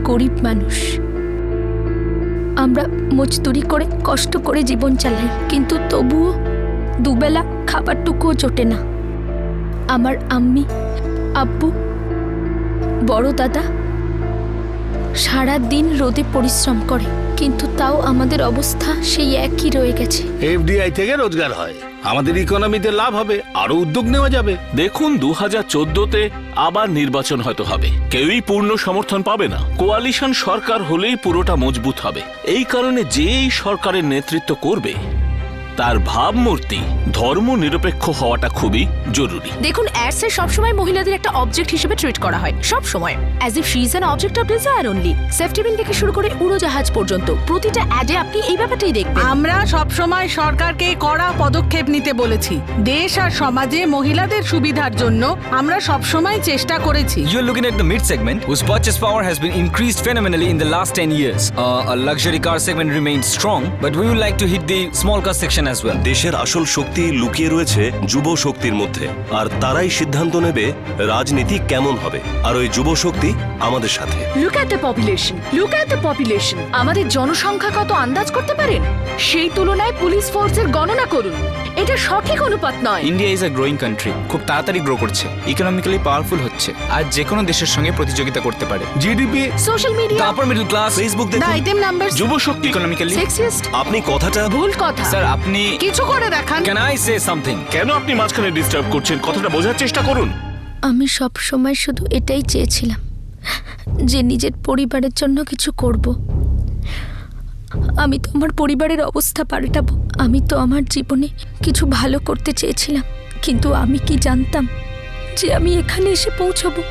গরিব মানুষ, আমরা মজদুরি করে কষ্ট করে জীবন চালাই, কিন্তু তবুও দুবেলা খাবারটুকুও জোটে না। আমার আম্মি, আব্বু, বড় দাদা সারা দিন রোদে পরিশ্রম করে, কিন্তু তাও আমাদের অবস্থা সেই একই রয়ে গেছে। এফডিআই থেকে রোজগার হয়, আমাদের ইকোনমিতে লাভ হবে, আরো উদ্যোগ নেওয়া যাবে। দেখুন 2014-তে আবার নির্বাচন হয়তো হবে, কেউই পূর্ণ সমর্থন পাবে না। কোয়ালিশন সরকার হলেই পুরোটা মজবুত হবে। এই কারণে যেই সরকারের নেতৃত্ব করবে তার ভাবমূর্তি ধর্ম নিরপেক্ষ হওয়াটা খুবই জরুরি। দেখুন, অ্যাডসে সবসময় মহিলাদের একটা অবজেক্ট হিসেবে ট্রিট করা হয়, সব সময় as if she is an object of desire only. Safety pin থেকে শুরু করে উড়োজাহাজ পর্যন্ত প্রতিটা অ্যাডে আপনি এই ব্যাপারটাই দেখবেন। আমরা সব সময় সরকারকে কড়া পদক্ষেপ নিতে বলেছি। দেশ আর সমাজে মহিলাদের সুবিধার জন্য আমরা সব সময় চেষ্টা করেছি। You're looking at the mid segment, whose purchase power has been increased phenomenally in the last 10 years. A luxury car segment remains strong, but we would like to hit the small car section as well. দেশের আসল শক্তি লুকিয়ে রয়েছে যুব শক্তির মধ্যে, আর তারাই সিদ্ধান্ত নেবে রাজনীতি কেমন হবে। আর ওই যুব শক্তি আমাদের সাথে। Look at the population, look at the population. আমাদের জনসংখ্যা কত আন্দাজ করতে পারেন? সেই তুলনায় পুলিশ ফোর্সের গণনা করুন। এটা সঠিক অনুপাত নয়। India is a growing country, খুব তাড়াতাড়ি গ্রো করছে, ইকোনমিক্যালি পাওয়ারফুল হচ্ছে, আর যে কোনো দেশের সঙ্গে প্রতিযোগিতা করতে পারে। GDP, social media, The upper middle class, Facebook the দেখুন, আইটেম নাম্বার, যুব শক্তি ইকোনমিক্যালি সেক্সিস্ট, আপনি কথাটা ভুল কথা। স্যার আপনি কিছু করে দেখান। can I say something? কেন আপনি মাঝখানে ডিস্টার্ব করছেন? কথাটা বোঝার চেষ্টা করুন। আমি সব সময় শুধু এটাই চেয়েছিলাম যে নিজের পরিবারের জন্য কিছু করব। আমি তো আমার পরিবারের অবস্থা পাল্টাবো, আমি তো আমার জীবনে কিছু ভালো করতে চেয়েছিলাম, কিন্তু আমি কি জানতাম যে আমি এখানে এসে পৌঁছবো।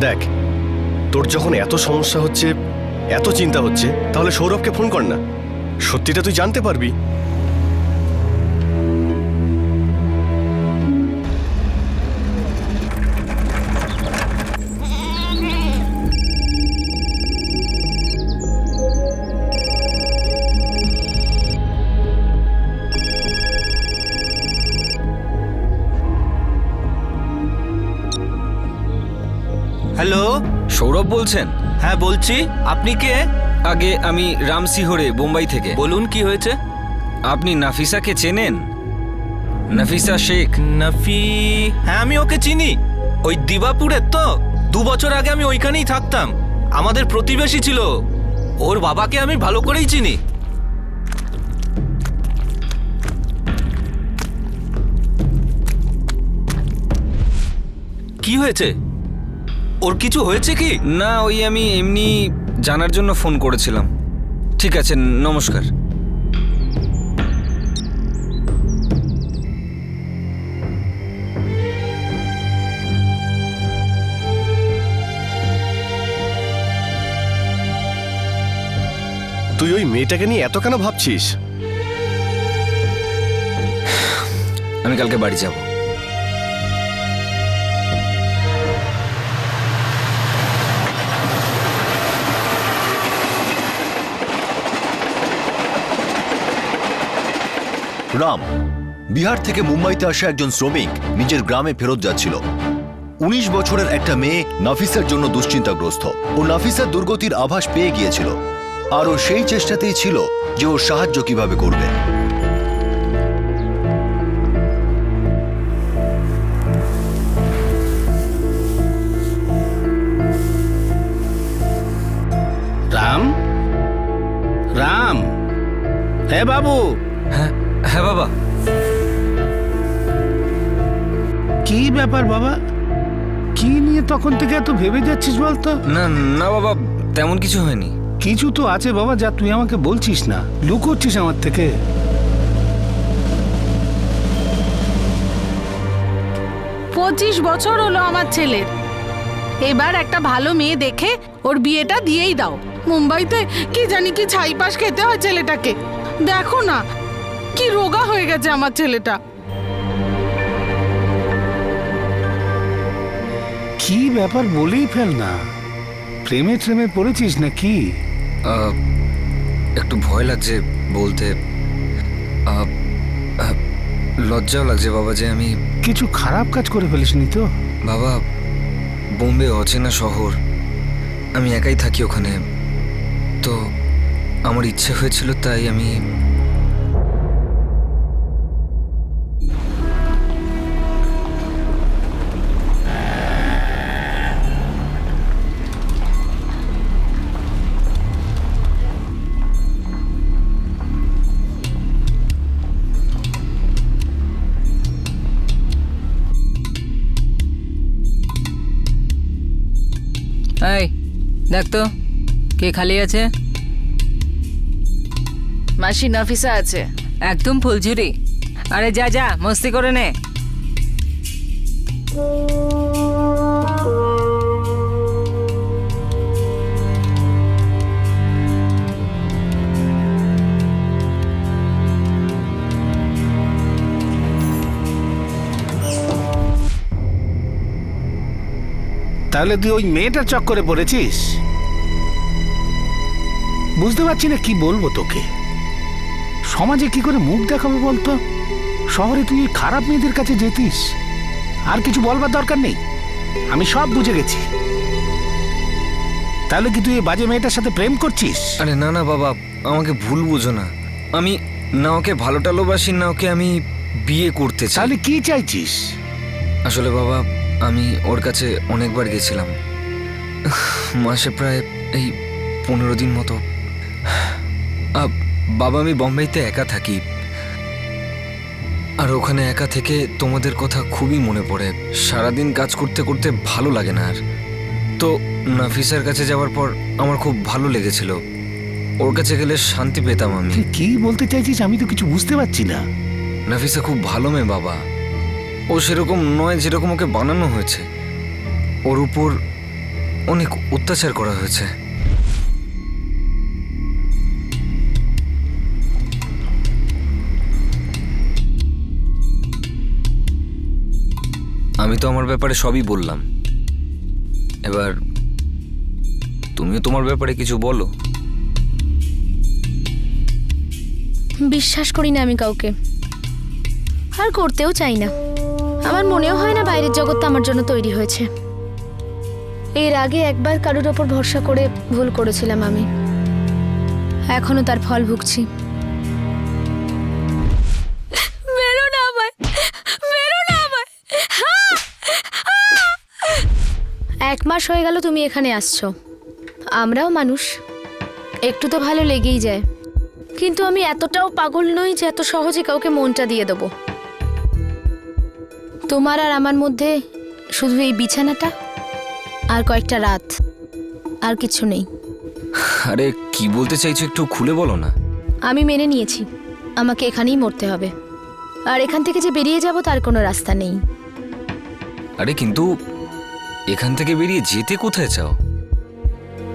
দেখ, তোর যখন এত সমস্যা হচ্ছে, এত চিন্তা হচ্ছে, তাহলে সৌরভকে ফোন কর না, সত্যিটা তুই জানতে পারবি। হ্যালো, সৌরভ বলছেন? হ্যাঁ বলছি, আপনি কে? আগে আমি রামসিহরে, বোম্বাই থেকে। বলুন কি হয়েছে? আপনি নাফিসাকে চেনেন? নাফিসা শেখ। হ্যাঁ আমি ওকে চিনি, ওই দিবাপুরের তো। 2 বছর আগে আমি ওইখানেই থাকতাম, আমাদের প্রতিবেশী ছিল। ওর বাবাকে আমি ভালো করেই চিনি। কি হয়েছে? ওর কিছু হয়েছে কি? না, ওই আমি এমনি জানার জন্য ফোন করেছিলাম। ঠিক আছে, নমস্কার। তুই ওই মেয়েটাকে নিয়ে এত কেন ভাবছিস? আমি কালকে বাড়ি যাব। রাম বিহার থেকে মুম্বাইতে আসা একজন শ্রমিক নিজের গ্রামে ফেরত যাচ্ছিল। 19 বছরের একটা মেয়ে নাফিসার জন্য দুশ্চিন্তাগ্রস্ত। ও নাফিসার দুর্গতির আভাস পেয়ে গিয়েছিল, আর ও সেই চেষ্টাতেই ছিল যে ওর সাহায্য কিভাবে করবে। রাম, রাম, হ্যাঁ বাবু। হ্যাঁ হ্যাঁ বাবা। কি ব্যাপার বাবা, কি নিয়ে তখন থেকে এত ভেবে যাচ্ছিস বলতো? না না বাবা, তেমন কিছু হয়নি। কিছু তো আছে বাবা, যা তুই আমাকে বলছিস না, লুকোচ্ছিস আমার থেকে। 25 বছর হলো আমার ছেলের। এবার একটা ভালো মেয়ে দেখে ওর বিয়েটা দিয়েই দাও। মুম্বাইতে কি জানি কি ছাইপাশ খেতে হয় ছেলেটাকে। দেখো না কি রোগা হয়ে গেছে আমার ছেলেটা। কি ব্যাপার বলেই ফেল না, প্রেমে ট্রেমে পড়েছিস নাকি? একটু ভয় লাগছে বলতে, লজ্জাও লাগছে বাবা যে আমি। কিছু খারাপ কাজ করে ফেলিসনি তো? বাবা, বোম্বে অচেনা শহর, আমি একাই থাকি ওখানে, তো আমার ইচ্ছে হয়েছিল তাই আমি। এই দেখ তো কে খালি আছে? মাসি নাফিসা আছে। একদম ফুলঝুরি। আরে যা যা মস্তি করে নে। তাহলে তুই ওই মেয়েটার চক্করে পড়েছিস? বুঝতে পারছি না কি বলবো তোকে। সমাজে কি করে মুখ দেখাবো বলতো? শহরে তুই এই খারাপ মেয়েদের কাছে যেতিস, আর কিছু বলবার দরকার নেই, আমি সব বুঝে গেছি। তাহলে কি তুই এই বাজে মেয়েটার সাথে প্রেম করছিস? আরে না না বাবা, আমাকে ভুল বুঝো না। আমি না ওকে ভালো টালোবাসি, না ওকে আমি বিয়ে করতে চাই। তাহলে কি চাইছিস? আসলে বাবা, আমি ওর কাছে অনেকবার গেছিলাম, মাসে প্রায় এই 15 দিন মতো। বাবা, আমি বোম্বেতে একা থাকি, আর ওখানে একা থেকে তোমাদের কথা খুবই মনে পড়ে। সারাদিন কাজ করতে করতে ভালো লাগে না আর। তো নাফিসার কাছে যাওয়ার পর আমার খুব ভালো লেগেছিল। ওর কাছে গেলে শান্তি পেতাম আমি। তুই কি বলতে চাইছিস আমি তো কিছু বুঝতে পারছি না। নাফিসা খুব ভালো মেয়ে বাবা, ও সেরকম নয় যেরকম ওকে বানানো হয়েছে। ওর উপর অনেক অত্যাচার করা হয়েছে। আমি তো আমার ব্যাপারে সবই বললাম, এবার তুমিও তোমার ব্যাপারে কিছু বলো। বিশ্বাস করি না আমি কাউকে, আর করতেও চাই না। আমার মনেও হয় না বাইরের জগৎটা আমার জন্য তৈরি হয়েছে। এর আগে একবার কারোর ওপর ভরসা করে ভুল করেছিলাম আমি, এখনো তার ফল ভুগছি। মেরো না আমায়, মেরো না আমায়। 1 মাস হয়ে গেল তুমি এখানে আসছো। আমরাও মানুষ, একটু তো ভালো লেগেই যায়, কিন্তু আমি এতটাও পাগল নই যে এত সহজে কাউকে মনটা দিয়ে দেবো। তোমার আর আমার মধ্যে শুধু এই বিছানাটা আর কয়েকটা রাত, আর কিছু নেই। আরে কি বলতে চাইছো একটু খুলে বলো না। আমি মেনে নিয়েছি আমাকে এখানেই মরতে হবে, আর এখান থেকে যে বেরিয়ে যাব তার কোনো রাস্তা নেই। আরে কিন্তু এখান থেকে বেরিয়ে যেতে কোথায় চাও?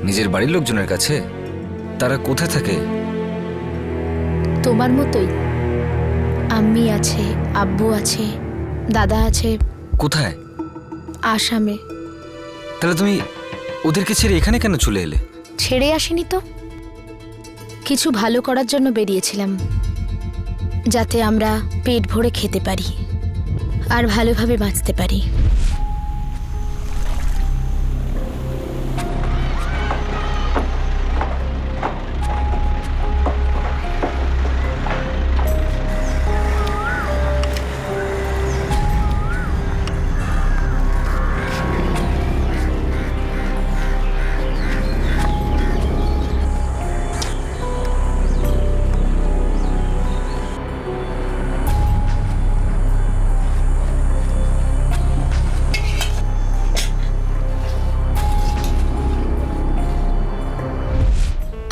নিজের বাড়ির লোকজনের কাছে? তারা কোথায় থাকে? তোমার মতোই, আম্মি আছে, আব্বু আছে, দাদা আছে। কোথায়? আসামে। তাহলে তুমি ওদেরকে ছেড়ে এখানে কেন চলে এলে? ছেড়ে আসিনি তো, কিছু ভালো করার জন্য বেরিয়েছিলাম, যাতে আমরা পেট ভরে খেতে পারি আর ভালোভাবে বাঁচতে পারি।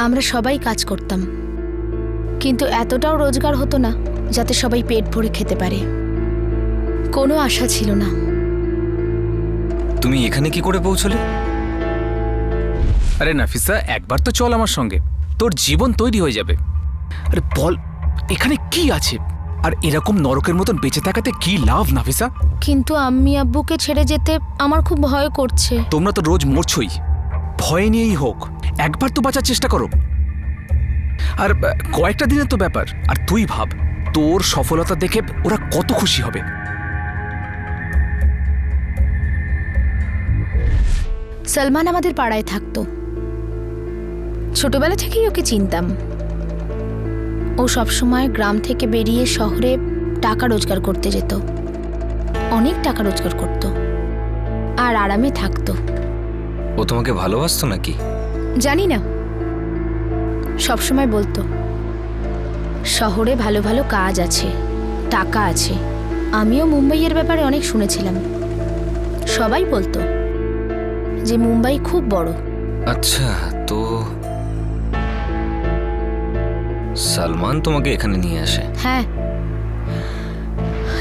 আমরা সবাই কাজ করতাম, কিন্তু এতটাও রোজগার হতো না যাতে সবাই পেট ভরে খেতে পারে। কোনো আশা ছিল না। তুমি এখানে কি করে পৌঁছলে? আরে নাফিসা, একবার তো চল আমার সঙ্গে, তোর জীবন তৈরি হয়ে যাবে। আরে বল, এখানে কি আছে? আর এরকম নরকের মতন বেঁচে থাকাতে কি লাভ নাফিসা? কিন্তু আম্মি আব্বুকে ছেড়ে যেতে আমার খুব ভয় করছে। তোমরা তো রোজ মরছই, ভয় নিয়েই হোক একবার তো বাঁচার চেষ্টা করো। আর কয়েকটা দিনের তো ব্যাপার। আর তুই ভাব, তোর সফলতা দেখে ওরা কত খুশি হবে। সলমান আমাদের পাড়ায় থাকতো, ছোটবেলা থেকেই ওকে চিনতাম। ও সবসময় গ্রাম থেকে বেরিয়ে শহরে টাকা রোজগার করতে যেত, অনেক টাকা রোজগার করত আর আরামে থাকতো। ও তোমাকে ভালোবাসতো নাকি? জানি না, সবসময় বলতো শহরে ভালো ভালো কাজ আছে, টাকা আছে। আমিও মুম্বাইয়ের ব্যাপারে অনেক শুনেছিলাম, সবাই বলতো যে মুম্বাই খুব বড়। আচ্ছা, তো সালমান তোমাকে এখানে নিয়ে আসে? হ্যাঁ,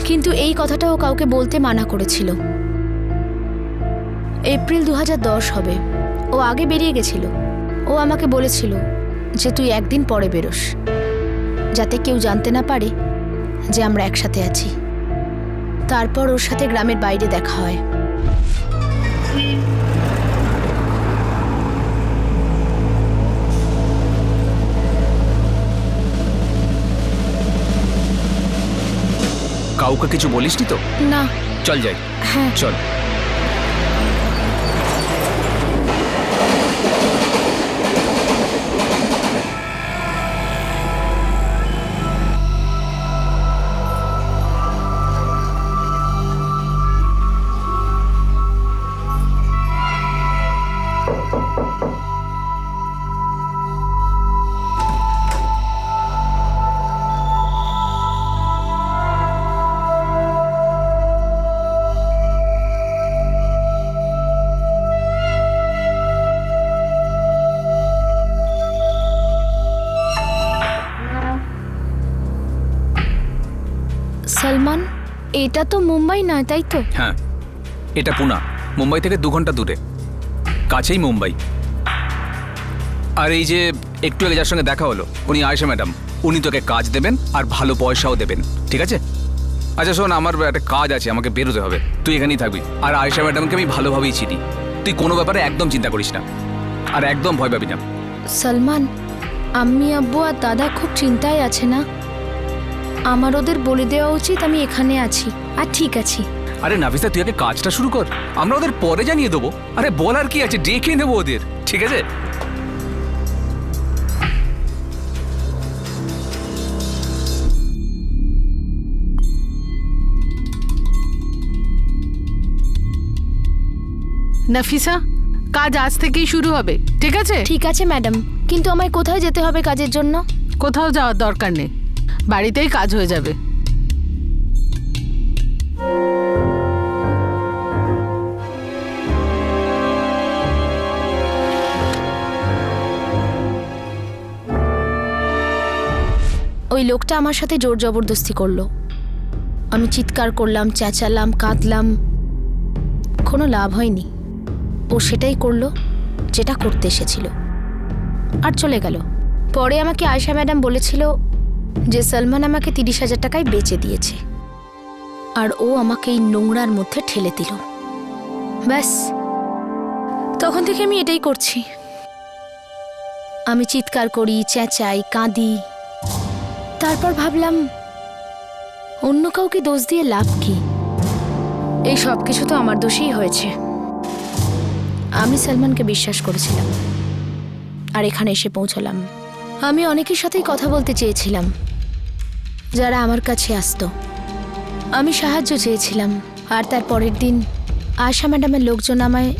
কিন্তু এই কথাটাও কাউকে বলতে মানা করেছিল। এপ্রিল 2010 হবে, ও আগে বেরিয়ে গেছিল। ও আমাকে বলেছিল যে তুই একদিন পরে বেরোস, যাতে কেউ জানতে না পারে যে আমরা একসাথে আছি। তারপর ওর সাথে গ্রামের বাইরে দেখা হয়। কাউকে কিছু বলিসনি তো? না। চল যাই। হ্যাঁ চল। সলমান, এটা তো মুম্বাই নয়, তাই তো? হ্যাঁ, এটা পুনা, মুম্বাই থেকে 2 ঘন্টা দূরে, কাছেই মুম্বাই। আর এই যে একটু আগে যার সঙ্গে দেখা হলো, উনি আয়েশা ম্যাডাম। উনি তোকে কাজ দেবেন আর ভালো পয়সাও দেবেন, ঠিক আছে? আচ্ছা শোন, আমার একটা কাজ আছে, আমাকে বেরোতে হবে। তুই এখানেই থাকবি। আর আয়েশা ম্যাডামকে আমি ভালোভাবেই চিনি, তুই কোনো ব্যাপারে একদম চিন্তা করিস না, আর একদম ভয় পাবি না। সলমান, আম্মি আব্বু আর দাদা খুব চিন্তায় আছে না? আমার ওদের বলে দেওয়া উচিত আমি এখানে আছি আর ঠিক আছি। আরে নাফিসা, তুই আগে কাজটা শুরু কর, আমরা ওদের পরে জানিয়ে দেবো। আরে বল, আর কি আছে, ডেকে নেবো ওদের, ঠিক আছে? নাফিসা, কাজ আজ থেকেই শুরু হবে, ঠিক আছে? ঠিক আছে ম্যাডাম, কিন্তু আমায় কোথায় যেতে হবে কাজের জন্য? কোথাও যাওয়ার দরকার নেই, বাড়িতেই কাজ হয়ে যাবে। ওই লোকটা আমার সাথে জোর জবরদস্তি করলো। আমি চিৎকার করলাম, চেঁচালাম, কাঁদলাম, কোনো লাভ হয়নি। ও সেটাই করলো যেটা করতে এসেছিল আর চলে গেল। পরে আমাকে আয়েশা ম্যাডাম বলেছিল যে সলমান আমাকে 30,000 টাকায় বেচে দিয়েছে, আর ও আমাকে এই নোংরার মধ্যে ঠেলে দিল। ব্যাস, তখন থেকে আমি এটাই করছি। আমি চিৎকার করি, চেঁচাই, কাঁদি। তারপর ভাবলাম অন্য কাউকে দোষ দিয়ে লাভ কি? এই সব কিছু তো আমার দোষেই হয়েছে। আমি সলমানকে বিশ্বাস করেছিলাম আর এখানে এসে পৌঁছলাম। আমি অনেকের সাথেই কথা বলতে চেয়েছিলাম যারা আমার কাছে আসতো। আমি সাহায্য চেয়েছিলাম, আর তার পরের দিন আয়েশা ম্যাডামের লোকজন আমায়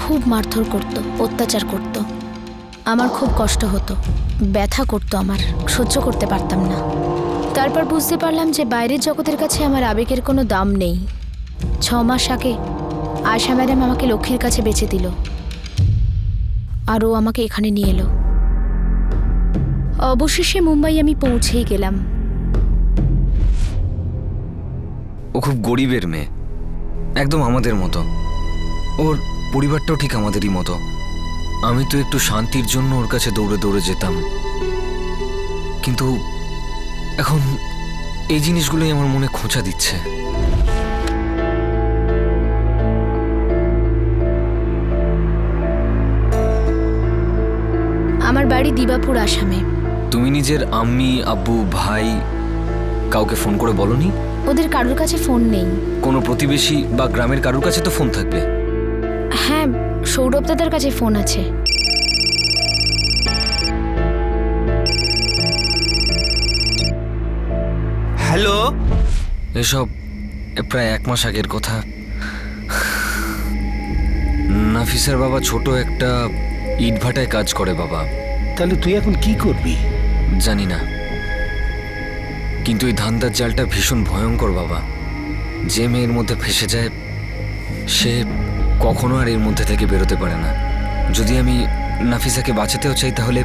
খুব মারধর করত, অত্যাচার করত। আমার খুব কষ্ট হতো, ব্যথা করতো, আমার সহ্য করতে পারতাম না। তারপর বুঝতে পারলাম যে বাইরের জগতের কাছে আমার আবেগের কোনো দাম নেই। 6 মাস আগে আয়েশা ম্যাডাম আমাকে লক্ষ্মীর কাছে বেচে দিল, আর ও আমাকে এখানে নিয়ে এলো। অবশেষে মুম্বাই আমি পৌঁছেই গেলাম। ও খুব গরিবের মেয়ে, একদম আমাদের মতো। ওর পরিবারটাও ঠিক আমাদেরই মতো। আমি তো একটু শান্তির জন্য ওর কাছে দৌড়ে দৌড়ে যেতাম, কিন্তু এখন এই জিনিসগুলোই আমার মনে খোঁচা দিচ্ছে। আমার বাড়ি দিবাপুর, আসামে। তুমি নিজের আম্মি, আব্বু, ভাই কাউকে ফোন করে বলনি? ওদের কারোর কাছে ফোন নেই। কোনো প্রতিবেশী বা গ্রামের কারোর কাছে তো ফোন থাকবে। হ্যাঁ, সৌরভ দাদার কাছে ফোন আছে। হ্যালো। এসব প্রায় 1 মাস আগের কথা। নাফিসার বাবা ছোট একটা ইটভাটায় কাজ করে বাবা। তাহলে তুই এখন কি করবি? জানি না, কিন্তু এই ধান্দার জালটা ভীষণ ভয়ঙ্কর বাবা। যে মেয়ের মধ্যে ফেসে যায় সে কখনো আর এর মধ্যে থেকে বেরোতে পারে না। যদি আমি নাফিসাকে বাঁচাতেও চাই তাহলে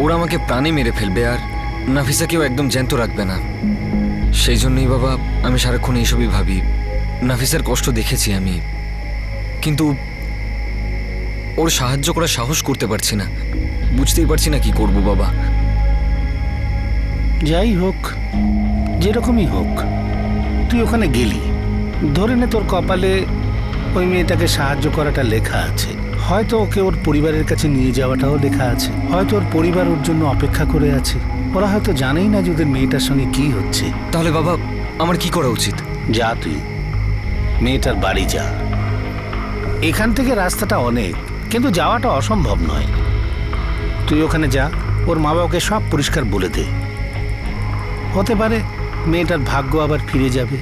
ওরা আমাকে প্রাণে মেরে ফেলবে, আর নাফিসাকেও একদম জ্যান্ত রাখবে না। সেই জন্যই বাবা আমি সারাক্ষণ এইসবই ভাবি। নাফিসার কষ্ট দেখেছি আমি, কিন্তু ওর সাহায্য করার সাহস করতে পারছি না। বুঝতেই পারছি না কি করব বাবা। যাই হোক, যেরকমই হোক, তুই ওখানে গেলি, ধরে নে তোর কপালে ওই মেয়েটাকে সাহায্য করাটা লেখা আছে। হয়তো ওকে ওর পরিবারের কাছে নিয়ে যাওয়াটাও লেখা আছে। হয়তো ওর পরিবার ওর জন্য অপেক্ষা করে আছে। ওরা হয়তো জানেই না যে ওদের মেয়েটার সঙ্গে কি হচ্ছে। তাহলে বাবা আমার কি করা উচিত? যা, তুই মেয়েটার বাড়ি যা। এখান থেকে রাস্তাটা অনেক, কিন্তু যাওয়াটা অসম্ভব নয়। তুই ওখানে যা, ওর মা বাবাকে সব পরিষ্কার বলে দে। হতে পারে মেয়েটার ভাগ্য আবার ফিরে যাবে।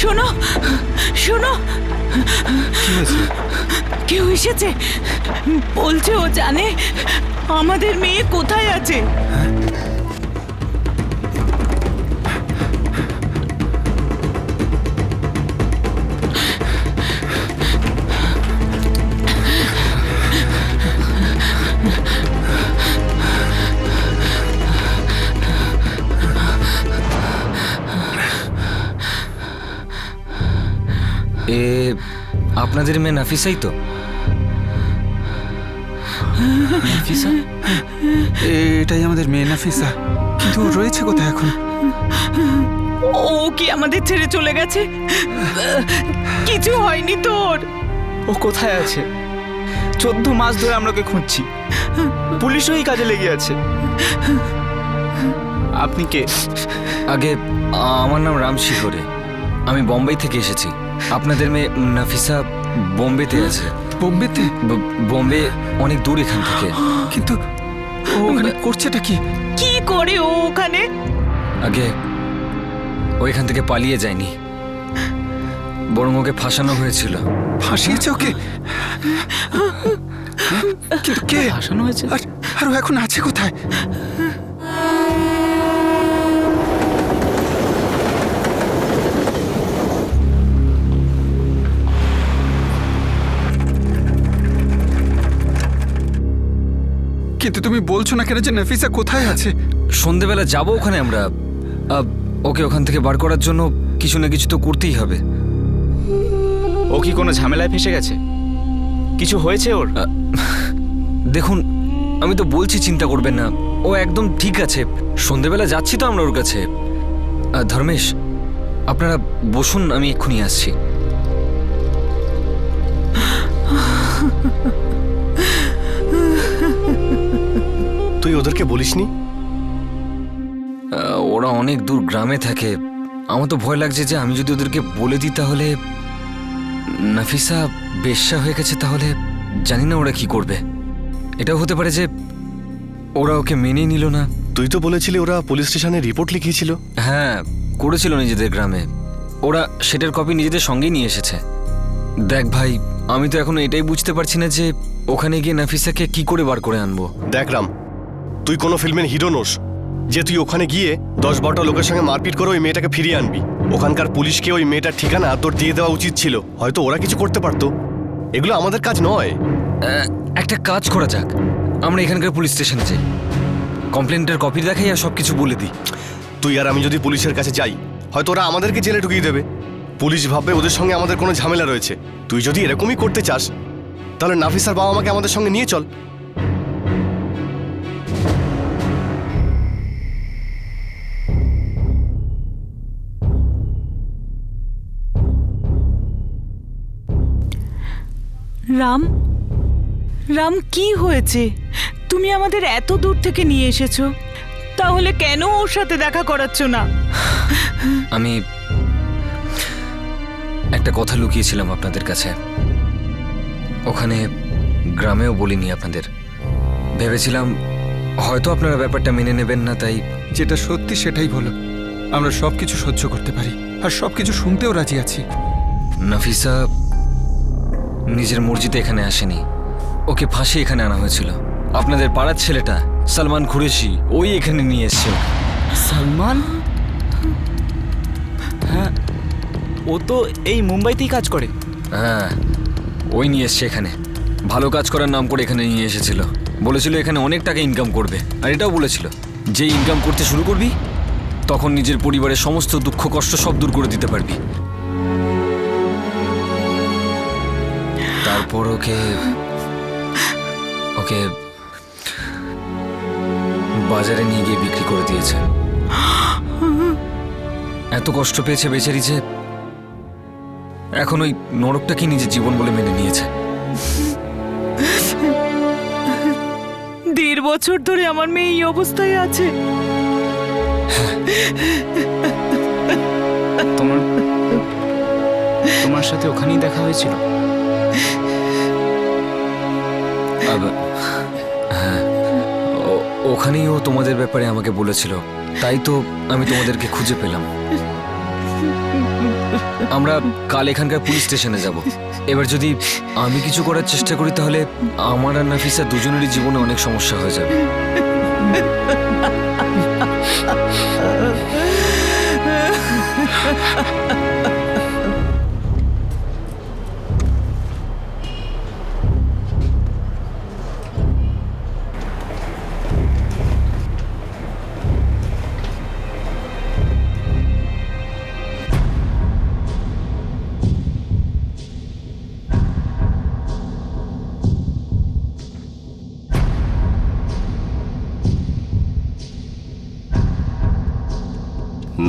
শোনো শোনো, কেউ এসেছে, বলছে ও জানে আমাদের মেয়ে কোথায় আছে। আপনাদের মেয়ে নাফিসাই তো? নাফিসা? এটাই আমাদের মেয়ে নাফিসা, কিন্তু ও রয়েছে কোথায় এখন? ও কি আমাদের ছেড়ে চলে গেছে? কিছু হয়নি তোর? ও কোথায় আছে? 14 মাস ধরে আমরা ওকে খুঁজছি, পুলিশও এই কাজে লেগে আছে। আপনি কে? আগে আমার নাম রামশিখরে, আমি বোম্বাই থেকে এসেছি। আপনাদের মেয়ে নাফিসা বোম্বেতে আছে। বোম্বেতে? বোম্বে অনেক দূর এখান থেকে। কিন্তু ও ওখানে করছেটা কি? কি করে ও ওখানে? আগে ও এখান থেকে পালিয়ে যায়নি, বরং ওকে ফাঁসানো হয়েছিল। ফাঁসিয়েছে ওকে? কিন্তু কে ফাঁসানো হয়েছে? আর ও এখন আছে কোথায়? কিন্তু তুমি বলছো না কেন যে নাফিসা কোথায় আছে? সন্ধেবেলা যাবো ওখানে আমরা, ওকে ওখান থেকে বার করার জন্য কিছু না কিছু তো করতেই হবে। ও কি কোনো ঝামেলায় ফেসে গেছে? কিছু হয়েছে ওর? দেখুন, আমি তো বলছি চিন্তা করবেন না, ও একদম ঠিক আছে। সন্ধেবেলা যাচ্ছি তো আমরা ওর কাছে। ধর্মেশ, আপনারা বসুন, আমি এক্ষুনি আসছি। তুই ওদেরকে বলিসনি? ওরা অনেক দূর গ্রামে থাকে। আমার তো ভয় লাগছে যে আমি যদি ওদেরকে বলে দিই তাহলে নাফিসা বেশ্যা হয়ে গেছে, তাহলে জানি না ওরা কি করবে। এটাও হতে পারে যে ওরা ওকে মেনে নিল না। তুই তো বলেছিলি ওরা পুলিশ স্টেশনে রিপোর্ট লিখিয়েছিল। হ্যাঁ, করেছিল নিজেদের গ্রামে। ওরা সেটার কপি নিজেদের সঙ্গেই নিয়ে এসেছে। দেখ ভাই, আমি তো এখনো এটাই বুঝতে পারছি না যে ওখানে গিয়ে নাফিসাকে কি করে বার করে আনবো। দেখ রাম, তুই কোনো ফিল্মের হিরো নোস যে তুই ওখানে গিয়ে 10-12টা লোকের সঙ্গে মারপিট করে ওই মেয়েটাকে ফিরিয়ে আনবি। ওখানকার পুলিশকে ওই মেয়েটার ঠিকানা তোর দিয়ে দেওয়া উচিত ছিল। হয়তো ওরা কিছু করতে পারতো। এগুলো আমাদের কাজ নয়। একটা কাজ করা যাক, আমরা এখানকার পুলিশ স্টেশনে যাই, কমপ্লেন্টের কপি দেখাই আর সবকিছু বলে দিই। তুই আর আমি যদি পুলিশের কাছে যাই, হয়তো ওরা আমাদেরকে জেলে ঢুকিয়ে দেবে। পুলিশ ভাববে ওদের সঙ্গে আমাদের কোনো ঝামেলা রয়েছে। তুই যদি এরকমই করতে চাস, তাহলে নাফিসার বাবা মাকে আমাদের সঙ্গে নিয়ে চল। রাম, রাম, কি হয়েছে? তুমি আমাদের এত দূর থেকে নিয়ে এসেছো, তাহলে কেন ওর সাথে দেখা করাচ্ছ না? আমি একটা কথা লুকিয়েছিলাম আপনাদের কাছে। ওখানে গ্রামেও বলিনি আপনাদের। ভেবেছিলাম হয়তো আপনারা ব্যাপারটা মেনে নেবেন না, তাই। যেটা সত্যি সেটাই বলো। আমরা সবকিছু সহ্য করতে পারি আর সবকিছু শুনতেও রাজি আছি। নাফিসা নিজের মর্জিতে এখানে আসেনি, ওকে ফাঁসি এখানে আনা হয়েছিল। আপনাদের পাড়ার ছেলেটা সালমান কুরেশি, ওই এখানে নিয়ে এসছে। সালমান? হ্যাঁ, ও তো এই মুম্বাইতেই কাজ করে। হ্যাঁ, ওই নিয়ে এসছে এখানে। ভালো কাজ করার নাম করে এখানে নিয়ে এসেছিল। বলেছিল এখানে অনেক টাকা ইনকাম করবে, আর এটাও বলেছিল যে ইনকাম করতে শুরু করবি তখন নিজের পরিবারের সমস্ত দুঃখ কষ্ট সব দূর করে দিতে পারবি। তারপর ওকে ওকে বাজারে নিয়ে গিয়ে বিক্রি করে দিয়েছে। এত কষ্ট পেয়েছে বেচারি যে এখন ওই নরকটাকে নিজের জীবন বলে মেনে নিয়েছে। 1.5 বছর ধরে আমার মেয়ে এই অবস্থায় আছে। তোমার সাথে ওখানেই দেখা হয়েছিল? হ্যাঁ, ওখানেই ও তোমাদের ব্যাপারে আমাকে বলেছিল, তাই তো আমি তোমাদেরকে খুঁজে পেলাম। আমরা কাল এখানকার পুলিশ স্টেশনে যাব। এবার যদি আমি কিছু করার চেষ্টা করি তাহলে আমার আর নাফিসা দুজনেরই জীবনে অনেক সমস্যা হয়ে যাবে।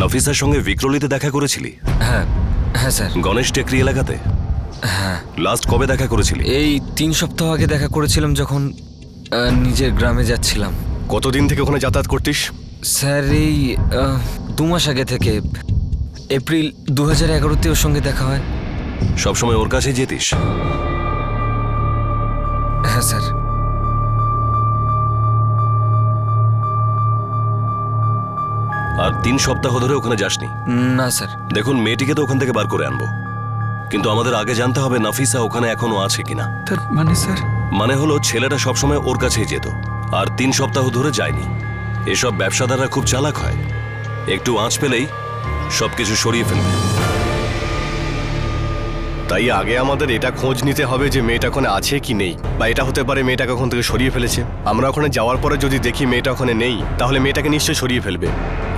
নাফিসার সঙ্গে বিক্রলিতে দেখা করেছিলি? হ্যাঁ হ্যাঁ স্যার। গণেশ টেকরি এলাকাতে? হ্যাঁ। লাস্ট কবে দেখা করেছিলি? এই 3 সপ্তাহ আগে দেখা করেছিলাম, যখন নিজের গ্রামে যাচ্ছিলাম। কতদিন থেকে ওখানে যাতায়াত করতিস? স্যার এই 2 মাস আগে থেকে। এপ্রিল 2011-তে ওর সঙ্গে দেখা হয়। সবসময় ওর কাছে যেতিস? হ্যাঁ স্যার। আর 3 সপ্তাহ ধরে ওখানে যাসনি? না স্যার। দেখুন, মেয়েটিকে তো ওখান থেকে বার করে আনবো, কিন্তু আমাদের আগে জানতে হবে নাফিসা ওখানে এখনো আছে কিনা। মানে স্যার? মানে হলো ছেলেটা সবসময় ওর কাছেই যেত, আর 3 সপ্তাহ ধরে যায়নি। এসব ব্যবসাদাররা খুব চালাক হয়, একটু আঁচ পেলেই সবকিছু সরিয়ে ফেলবে। তাই আগে আমাদের এটা খোঁজ নিতে হবে যে মেয়েটা ওখানে আছে কি নেই, বা এটা হতে পারে মেয়েটাকে ওখান থেকে সরিয়ে ফেলেছে। আমরা ওখানে যাওয়ার পরে যদি দেখি মেয়েটা ওখানে নেই, তাহলে মেয়েটাকে নিশ্চয়ই সরিয়ে ফেলবে।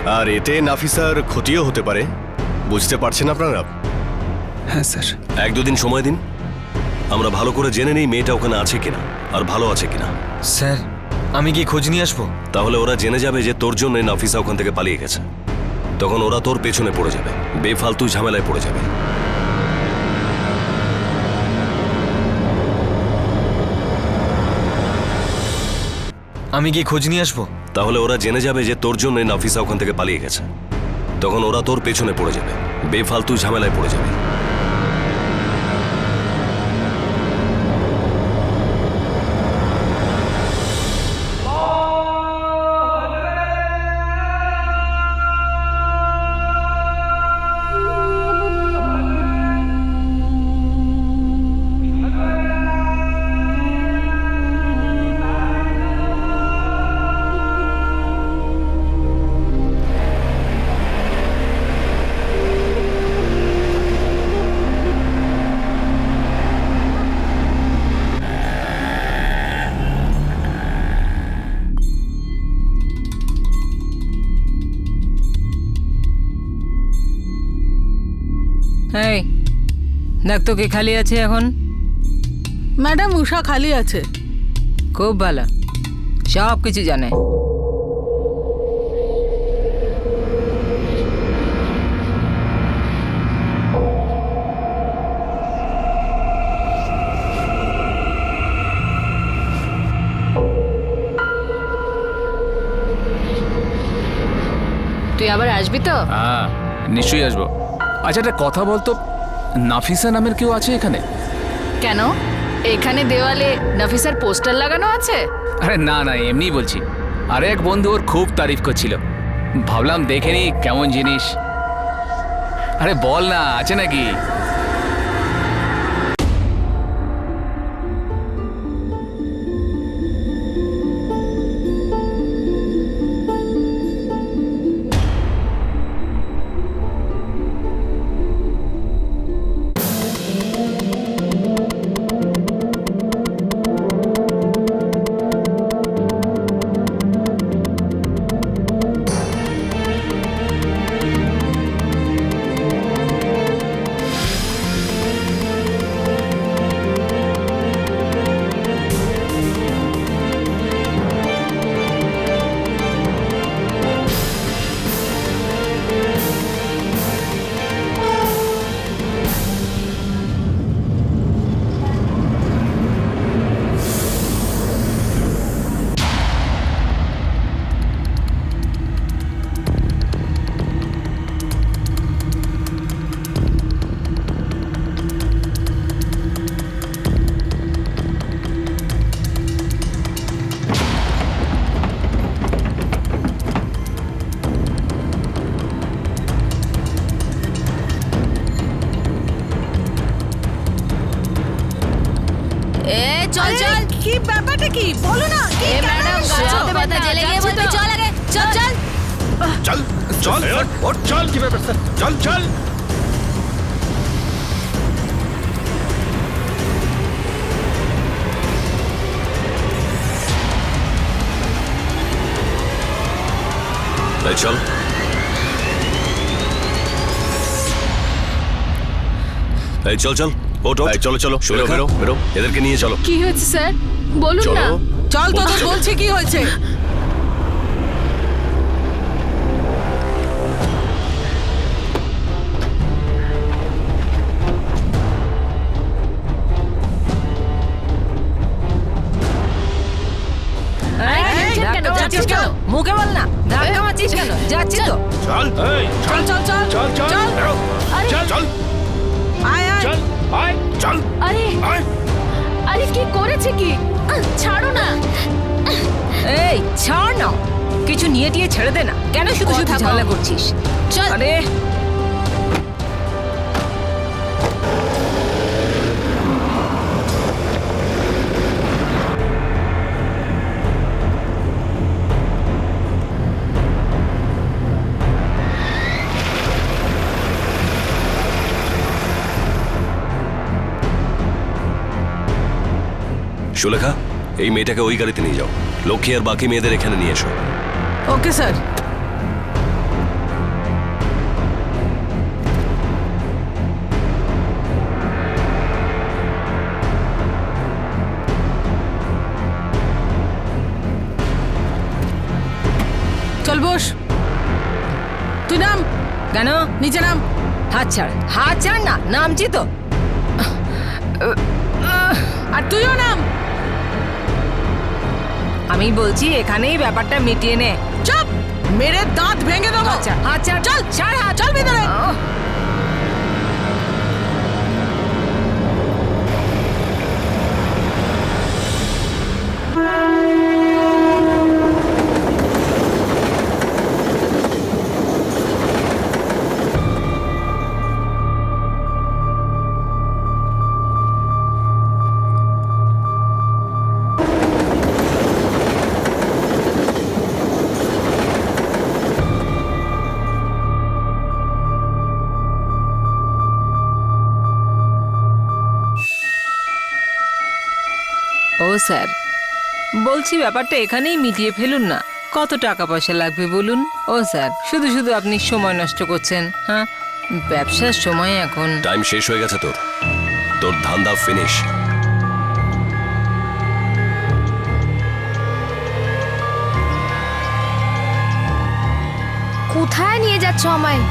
আর এতে নাফিসার ক্ষতিও হতে পারে, বুঝতে পারছেন আপনারা? হ্যাঁ স্যার। 1-2 দিন সময় দিন, আমরা ভালো করে জেনে নিই মেয়েটা ওখানে আছে কিনা আর ভালো আছে কিনা। স্যার আমি কি খোঁজ নিয়ে আসবো? তাহলে ওরা জেনে যাবে যে তোর জন্য নাফিসা ওখান থেকে পালিয়ে গেছে। তখন ওরা তোর পেছনে পড়ে যাবে, বেফালতু ঝামেলায় পড়ে যাবে। আমি কি খোঁজ নিয়ে আসবো? তাহলে ওরা জেনে যাবে যে তোর জন্য নাফিসা ওখান থেকে পালিয়ে গেছে। তখন ওরা তোর পেছনে পড়ে যাবে, বেফালতু ঝামেলায় পড়ে যাবে। এই দেখ তো কে খালি আছে এখন। ম্যাডাম উষা খালি আছে। খুব ভালো, সব কিছু জানে। তুই আবার আসবি তো? হ্যাঁ নিশ্চয়ই আসবো। আচ্ছা একটা কথা বলতো, নাফিসা নামের কেউ আছে এখানে? কেন, এখানে দেওয়ালে নাফিসার পোস্টার লাগানো আছে? আরে না না, এমনিই বলছি। আরে এক বন্ধু ওর খুব তারিফ করছিল, ভাবলাম দেখে নি কেমন জিনিস। আরে বল না, আছে নাকি? চল চল, কি ব্যাপারটা কি বলো না? এ ম্যাডাম গাছতে ব্যথা জেলে গিয়ে বলবি চল আগে, চল চল। চল চল ওঠ, চল। কি ব্যাপার স্যার? চল চল। তাই চল। এই চল চল, ওঠ ওঠ। চলো চলো, বেরো বেরো বেরো, এদেরকে নিয়ে চলো। কি হয়েছে স্যার বলুন না। চল তো, তোর বলছি কি হয়েছে। কেন যাচ্ছিস কেন? মুখে বল না, ধাক্কা মারছিস কেন? যাচ্ছি তো। চল এই চল চল চল চল চল চল। বেরো। চল চল আয় আয়। চল আয় চল আরে আয়। আরে কি করেছে কি? ছাড়ো না। এই ছাড় না, কিছু নিয়ে টিয়ে ছেড়ে দে না। কেন শুধু শুধু কথা বল। ঝামেলা করছিস? চল। আরে সুলেখা, এই মেয়েটাকে ওই গাড়িতে নিয়ে যাও। লক্ষ্মী আর বাকি মেয়েদের এখানে নিয়ে এসো। Okay sir. কেন? নিচে নাম। হাত ছাড়, হাত ছাড় না, নামছি তো। আর তুইও নাম। আমি বলছি এখানেই ব্যাপারটা মিটিয়ে নে। চুপ, মেরে দাঁত ভেঙে দেবো। হাত ছাড়, হাত ছাড়, চল ছাড় হাত। চল ভিতরে। ও স্যার, বলছি ব্যাপারটা এখানেই মিটিয়ে ফেলুন না। কত টাকা পয়সা লাগবে বলুন? ও স্যার, শুধু শুধু আপনি সময় নষ্ট করছেন। হ্যাঁ, ব্যবসার সময় এখন। টাইম শেষ হয়ে গেছে তোর, তোর ধান্দা ফিনিশ। কোথায় নিয়ে যাচ্ছ আমায়?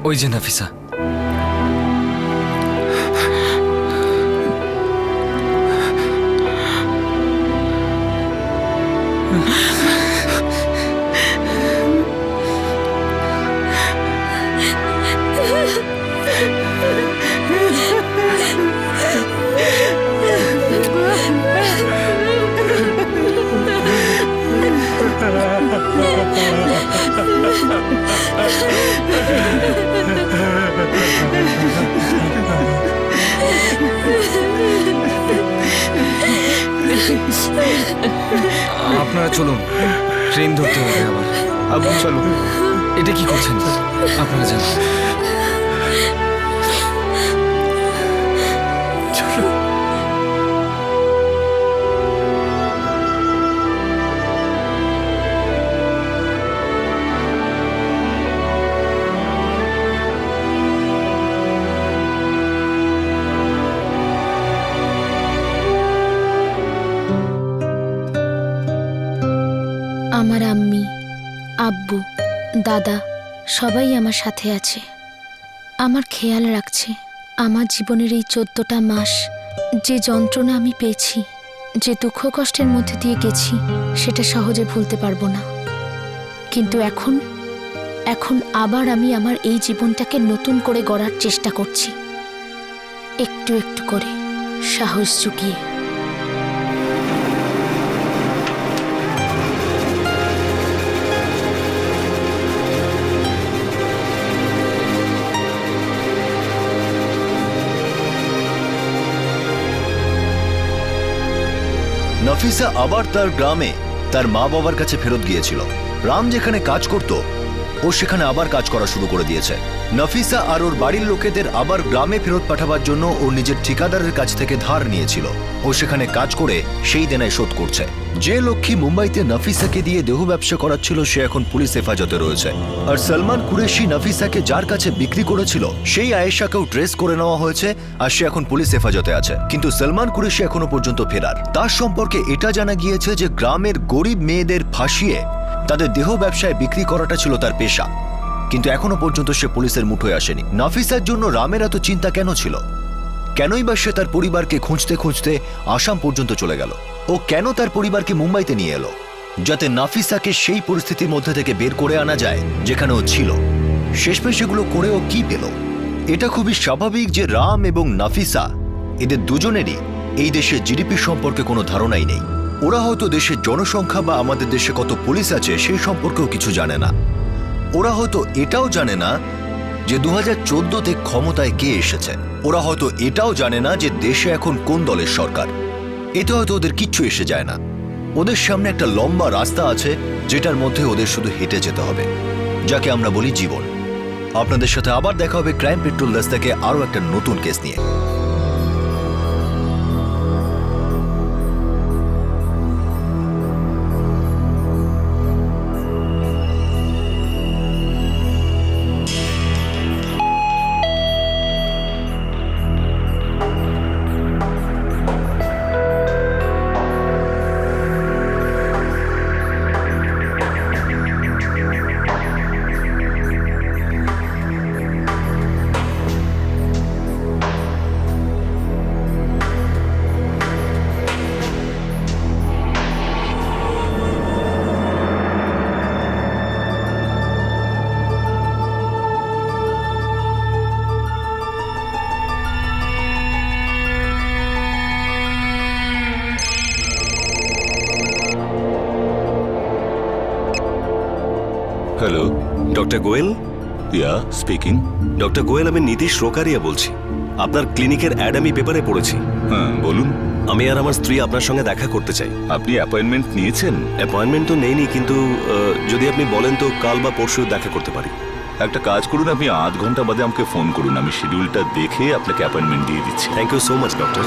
ওই যে নাফিসা। আপনারা চলুন, ট্রেন ধরতে হবে আবার। আব্বু চলো। এটা কি করছেন আপনারা? যান। আমার আম্মি, আব্বু, দাদা সবাই আমার সাথে আছে, আমার খেয়াল রাখছে। আমার জীবনের এই 14টা মাস যে যন্ত্রণা আমি পেয়েছি, যে দুঃখ কষ্টের মধ্যে দিয়ে গেছি, সেটা সহজে ভুলতে পারবো না। কিন্তু এখন আবার আমি আমার এই জীবনটাকে নতুন করে গড়ার চেষ্টা করছি, একটু একটু করে, সাহস জুগিয়ে। নাফিসা আবার তার গ্রামে তার মা বাবার কাছে ফেরত গিয়েছিল। রাম যেখানে কাজ করত, ও সেখানে আবার কাজ করা শুরু করে দিয়েছে। নাফিসা আর ওর বাড়ির লোকেদের আবার গ্রামে ফেরত পাঠাবার জন্য ও নিজের ঠিকাদারের কাছ থেকে ধার নিয়েছিল। ও সেখানে কাজ করে সেই দেনায় শোধ করছে। যে লক্ষ্মী মুম্বাইতে নাফিসাকে দিয়ে দেহ ব্যবসা করাচ্ছিল, সে এখন পুলিশ হেফাজতে রয়েছে। আর সলমান কুরেশি নাফিসাকে যার কাছে বিক্রি করেছিল, সেই আয়েশাকেও ট্রেস করে নেওয়া হয়েছে, আর সে এখন পুলিশ হেফাজতে আছে। কিন্তু সলমান কুরেশি এখনো পর্যন্ত ফেরার। তার সম্পর্কে এটা জানা গিয়েছে যে গ্রামের গরিব মেয়েদের ফাঁসিয়ে তাদের দেহ ব্যবসায় বিক্রি করাটা ছিল তার পেশা। কিন্তু এখনো পর্যন্ত সে পুলিশের মুঠোয় আসেনি। নাফিসার জন্য রামের এত চিন্তা কেন ছিল? কেনই বা সে তার পরিবারকে খুঁজতে খুঁজতে আসাম পর্যন্ত চলে গেল? ও কেন তার পরিবারকে মুম্বাইতে নিয়ে এলো, যাতে নাফিসাকে সেই পরিস্থিতির মধ্যে থেকে বের করে আনা যায় যেখানে ও ছিল? শেষমেশ সেগুলো করে ও কি পেল? এটা খুবই স্বাভাবিক যে রাম এবং নাফিসা, এদের দুজনেরই এই দেশের জিডিপি সম্পর্কে কোনো ধারণাই নেই। ওরা হয়তো দেশের জনসংখ্যা বা আমাদের দেশে কত পুলিশ আছে সেই সম্পর্কেও কিছু জানে না। ওরা হয়তো এটাও জানে না যে 2014তে ক্ষমতায় কে এসেছে। ওরা হয়তো এটাও জানে না যে দেশে এখন কোন দলের সরকার। এতে হয়তো ওদের কিচ্ছু এসে যায় না। ওদের সামনে একটা লম্বা রাস্তা আছে, যেটার মধ্যে ওদের শুধু হেঁটে যেতে হবে, যাকে আমরা বলি জীবন। আপনাদের সাথে আবার দেখা হবে ক্রাইম পেট্রোল দাস থেকে আরও একটা নতুন কেস নিয়ে। Hello, doctor Goel? Yeah speaking. Doctor Goel, আমি নীতিশ রোকারিয়া বলছি। আপনার ক্লিনিকের অ্যাড আমি পেপারে পড়েছি। হ্যাঁ বলুন। আমি আর আমার স্ত্রী আপনার সঙ্গে দেখা করতে চাই। আপনি অ্যাপয়েন্টমেন্ট নিয়েছেন? অ্যাপয়েন্টমেন্ট তো নেইনি, কিন্তু যদি আপনি বলেন তো কাল বা পরশু দেখা করতে পারি। একটা কাজ করুন, আপনি আধ ঘন্টা বাদে আমাকে ফোন করুন, আমি শিডিউলটা দেখে আপনাকে অ্যাপয়েন্টমেন্ট দিয়ে দিচ্ছি। Thank you so much doctor.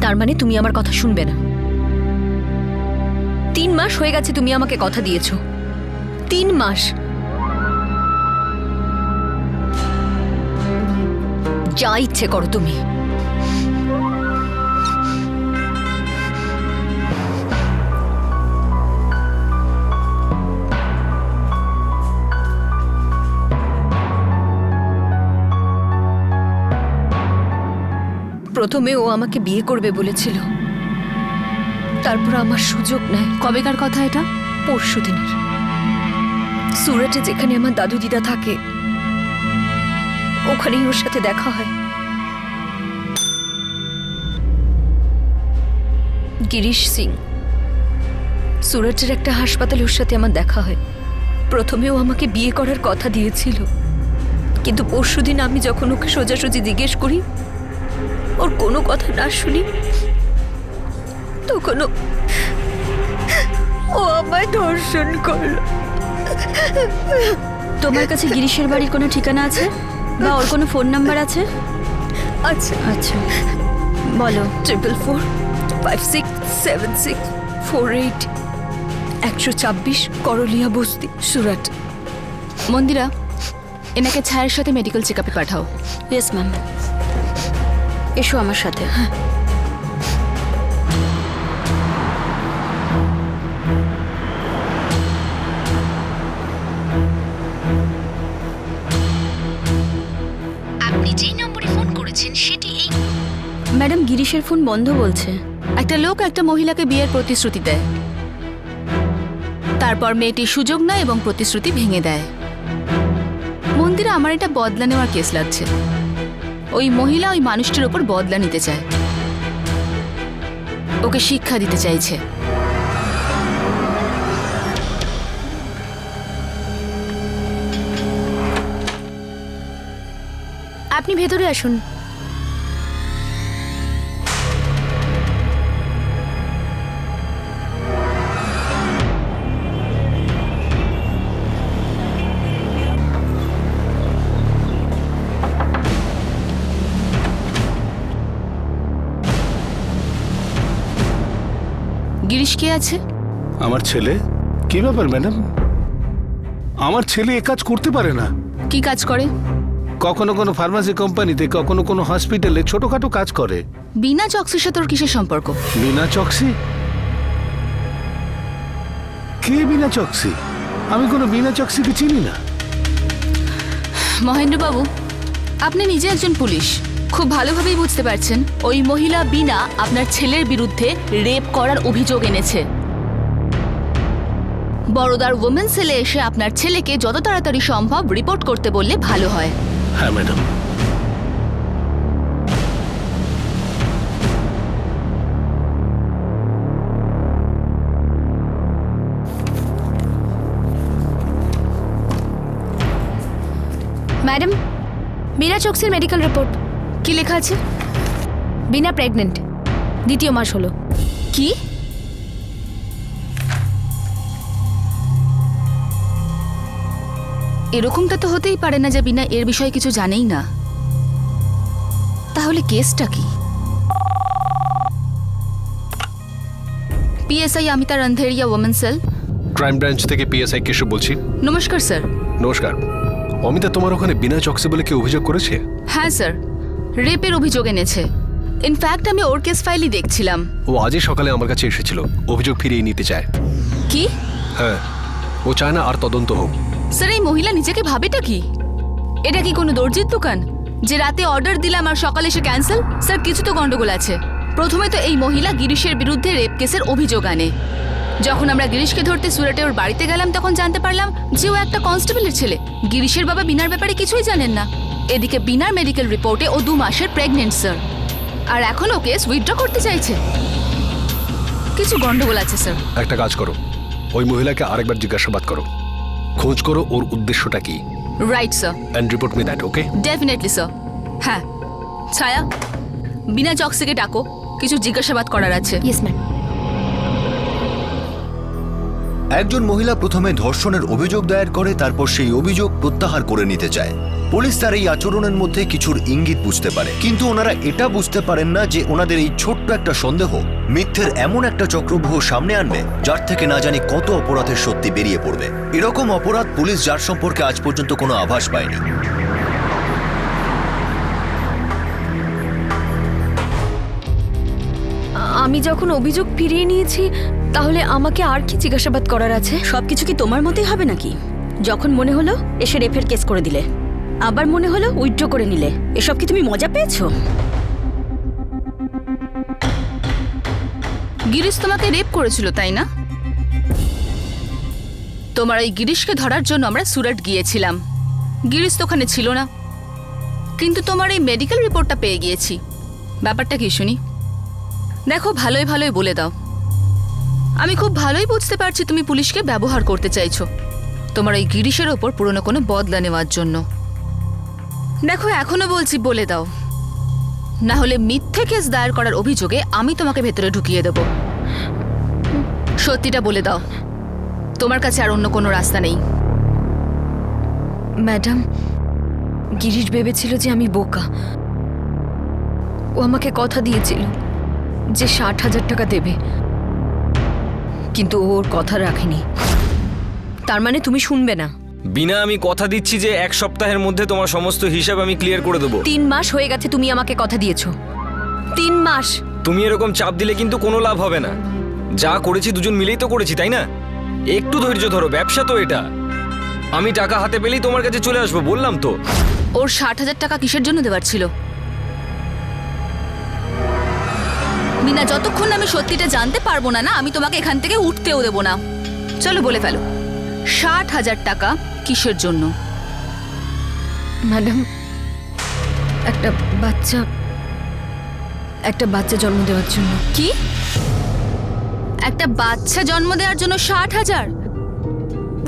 তার মানে তুমি আমার কথা শুনবে না? 3 মাস হয়ে গেছে তুমি আমাকে কথা দিয়েছো। 3 মাস। যা ইচ্ছে করো তুমি। প্রথমে ও আমাকে বিয়ে করবে বলেছিল, তারপর আমার সুযোগ নেয়। কবেকার কথা এটা? পরশুদিনের। সুরাটে যেখানে আমার দাদু দিদা থাকে ওখানেই ওর সাথে দেখা হয়। গিরিশ সিং, সুরাটের একটা হাসপাতালে ওর সাথে আমার দেখা হয়। প্রথমে ও আমাকে বিয়ে করার কথা দিয়েছিল, কিন্তু পরশুদিন আমি যখন ওকে সোজাসুজি জিজ্ঞেস করি, ওর কোনো কথা না শুনি, তখন ও আমায় ধর্ষণ করলো। তোমার কাছে গিরিশের বাড়ির কোনো ঠিকানা আছে বা ওর কোনো ফোন নাম্বার আছে? আচ্ছা আচ্ছা বলো। 44567648 126 করলিয়া বস্তি, সুরাট। মন্দিরা, এনাকে ছায়ের সাথে মেডিকেল চেকআপে পাঠাও। Yes ma'am. এসো আমার সাথে। আপনি যেই নম্বরে ফোন করেছেন সেটি এই। ম্যাডাম, গিরিশের ফোন বন্ধ বলছে। একটা লোক একটা মহিলাকে বিয়ের প্রতিশ্রুতি দেয়, তারপর মেয়েটি সুযোগ নেয় এবং প্রতিশ্রুতি ভেঙে দেয়। মন্দিরে আমার এটা বদলা নেওয়ার কেস লাগছে। ওই মহিলা ওই মানুষটির ওপর বদলা নিতে চায়, ওকে শিক্ষা দিতে চাইছে। আপনি ভেতরে আসুন। গিরিশ কে আছে? আমার ছেলে। কি ব্যাপার ম্যাডাম? আমার ছেলে এ কাজ করতে পারে না। কি কাজ করে? কখনো কোনো ফার্মাসি কোম্পানিতে, কখনো কোনো হসপিটালে ছোটখাটো কাজ করে। বিনা চক্সির সাথে ওর কিসের সম্পর্ক? বিনা চক্সি? কে বিনা চক্সি? আমি কোনো বিনা চক্সিকে চিনি না। মহেন্দ্রবাবু, আপনি নিজে একজন পুলিশ, খুব ভালোভাবেই বুঝতে পারছেন ওই মহিলা বিনা আপনার ছেলের বিরুদ্ধে রেপ করার অভিযোগ এনেছে। বড়দার ওমেন সেলে এসে আপনার ছেলেকে যত তাড়াতাড়ি সম্ভব রিপোর্ট করতে বললে ভালো হয়। হ্যাঁ ম্যাডাম। ম্যাডাম, বিনা চক্সির মেডিকেল রিপোর্ট। কি লেখা আছে? বিনা প্রেগনেন্ট, 2য় মাস হলো। কি? এরকমটা তো হতেই পারে না যে বিনা এর বিষয়ে কিছু জানেই না। তাহলে কেসটা কি? PSI Amita Randheria women cell. Crime branch থেকে পিএসআই কেশব বলছি। নমস্কার স্যার। নমস্কার। অমিতা, তোমার ওখানে বিনা চক্সি বলে কেউ অভিযোগ করেছে? হ্যাঁ স্যার, রেপের অভিযোগ এনেছে। ইনফ্যাক্ট আমি ওর কেস ফাইলই দেখছিলাম। ও আজই সকালে আমার কাছে এসেছিল, অভিযোগ ফিরিয়ে নিতে চায়। কি? হ্যাঁ, ও চায় না আর তদন্ত হোক। স্যার, এই মহিলা নিজেকে ভাবেটা কি? এটা কি কোনো দর্জির দোকান যে রাতে অর্ডার দিলাম আর সকালে এসে ক্যান্সেল? স্যার, কিছু তো গন্ডগোল আছে। প্রথমে তো এই মহিলা গিরিশের বিরুদ্ধে রেপ কেসের অভিযোগ আনে, যখন আমরা গিরিশকে ধরতে সুরাটে ওর বাড়িতে গেলাম তখন জানতে পারলাম যে ও একটা কনস্টেবলের ছেলে। গিরিশের বাবা বিনার ব্যাপারে কিছুই জানেন না। এদিকে বিনার মেডিকেল রিপোর্টে ও 2 মাসের প্রেগনেন্ট স্যার, আর এখন ও কেস উইথড্র করতে চাইছে। কিছু গন্ডগোল আছে স্যার। একটা কাজ করো, ওই মহিলাকে আরেকবার জিজ্ঞাসাবাদ করো, খোঁজ করো ওর উদ্দেশ্যটা কি। Right sir. And report me that, okay? Definitely sir. হ্যাঁ ছায়া, বিনা চকসিকে ডাকো, কিছু জিজ্ঞাসাবাদ করার আছে। Yes ma'am. একজন মহিলা প্রথমে ধর্ষণের অভিযোগ দায়ের করে, তারপর সেই অভিযোগ প্রত্যাহার করে নিতে চায়। পুলিশ তার এই আচরণের মধ্যে কিছুর ইঙ্গিত বুঝতে পারে, কিন্তু ওনারা এটা বুঝতে পারেন না যে ওনাদের এই ছোট্ট একটা সন্দেহ মিথ্যের এমন একটা চক্রব্যূহ সামনে আনবে যার থেকে না জানি কত অপরাধের সত্যি বেরিয়ে পড়বে। এরকম অপরাধ পুলিশ যার সম্পর্কে আজ পর্যন্ত কোনো আভাস পায়নি। আমি যখন অভিযোগ ফিরিয়ে নিয়েছি তাহলে আমাকে আর কি জিজ্ঞাসাবাদ করার আছে? সবকিছু কি তোমার মতেই হবে নাকি? যখন মনে হলো এসে রেফের কেস করে দিলে, আবার মনে হলো উইথড্র করে নিলে। এসব কি তুমি মজা পেয়েছো? গিরিশ তোমাকে রেপ করেছিল তাই না? তোমার এই গিরিশকে ধরার জন্য আমরা সুরাট গিয়েছিলাম। গিরিশ তো ওখানে ছিল না, কিন্তু তোমার এই মেডিকেল রিপোর্টটা পেয়ে গিয়েছি। ব্যাপারটা কি শুনি? দেখো, ভালোই ভালোই বলে দাও। আমি খুব ভালোই বুঝতে পারছি তুমি পুলিশকে ব্যবহার করতে চাইছো তোমার এই গিরিশের ওপর পুরনো কোনো বদলা নেওয়ার জন্য। দেখো, এখনো বলছি, বলে দাও, না হলে মিথ্যে কেস দায়ের করার অভিযোগে আমি তোমাকে ভেতরে ঢুকিয়ে দেব। সত্যিটা বলে দাও, তোমার কাছে আর অন্য কোনো রাস্তা নেই। ম্যাডাম, গিরিশ ভেবেছিল যে আমি বোকা। ও আমাকে কথা দিয়েছিল যে 60,000 টাকা দেবে, কিন্তু ও ওর কথা রাখেনি। তার মানে তুমি শুনবে না? বিনা, আমি কথা দিচ্ছি যে 1 সপ্তাহের মধ্যে তোমার সমস্ত হিসাব আমি ক্লিয়ার করে দেবো। 3 মাস হয়ে গেছে তুমি আমাকে কথা দিয়েছো। 3 মাস। তুমি এরকম চাপ দিলে কিন্তু কোনো লাভ হবে না। যা করেছি দুজন মিলেই তো করেছি, তাই না? একটু ধৈর্য ধরো, ব্যবসা তো এটা। আমি টাকা হাতে পেলেই তোমার কাছে চলে আসবো, বললাম তো। ওর 60,000 টাকা কিসের জন্য দেওয়ার ছিল? মিনা, যতক্ষণ আমি সত্যিটা জানতে পারবো না, আমি তোমাকে এখান থেকে উঠতেও দেবো না। চলো বলে ফেলো, 60,000 টাকা কিসের জন্য? ম্যাডাম, একটা বাচ্চা জন্ম দেওয়ার জন্য। কি? একটা বাচ্চা জন্ম দেওয়ার জন্য 60,000?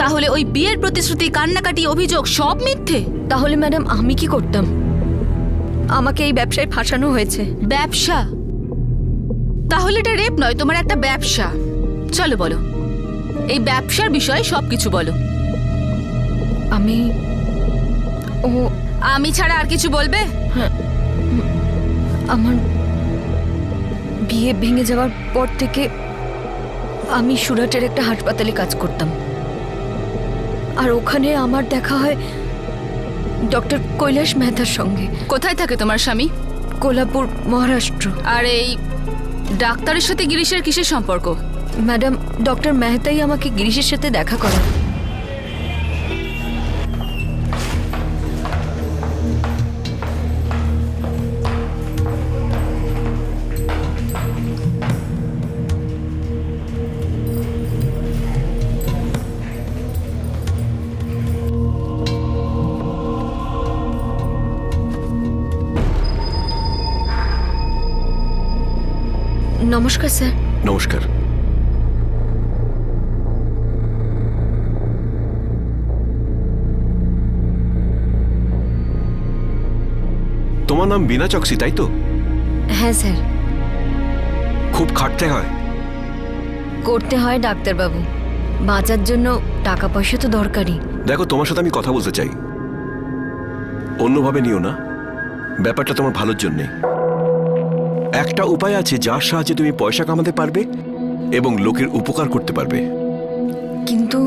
তাহলে ওই বিয়ের প্রতিশ্রুতি, কান্নাকাটি, অভিযোগ সব মিথ্যে? তাহলে ম্যাডাম আমি কি করতাম? আমাকে এই ব্যবসায় ফাঁসানো হয়েছে। ব্যবসা? তাহলে এটা রেপ নয়, তোমার একটা ব্যবসা। চলো বলো, এই ব্যবসার বিষয়ে সবকিছু বলো। আমি ছাড়া আর কিছু বলবে? আমার বিয়ে ভেঙে যাওয়ার পর থেকে আমি সুরাটের একটা হাসপাতালে কাজ করতাম, আর ওখানে আমার দেখা হয় ডক্টর কৈলাস মেহতার সঙ্গে। কোথায় থাকে তোমার স্বামী? কোলাপুর, মহারাষ্ট্র। আর এই ডাক্তারের সাথে গিরিশের কিসের সম্পর্ক? ম্যাডাম, ডক্টর মেহতাই আমাকে গিরিশের সাথে দেখা করান। নমস্কার স্যার। নমস্কার। তোমার নাম বিনা চকসি, তাই তো? হ্যাঁ স্যার। খুব খাটতে হয়? করতে হয় ডাক্তারবাবু, বাঁচার জন্য টাকা পয়সা তো দরকারই। দেখো, তোমার সাথে আমি কথা বলতে চাই, অন্যভাবে নিও না। ব্যাপারটা তোমার ভালোর জন্যে। একটা উপায় আছে যার সাহায্যে তুমি পয়সা কামাতে পারবে এবং লোকের উপকার করতে পারবে। কিন্তু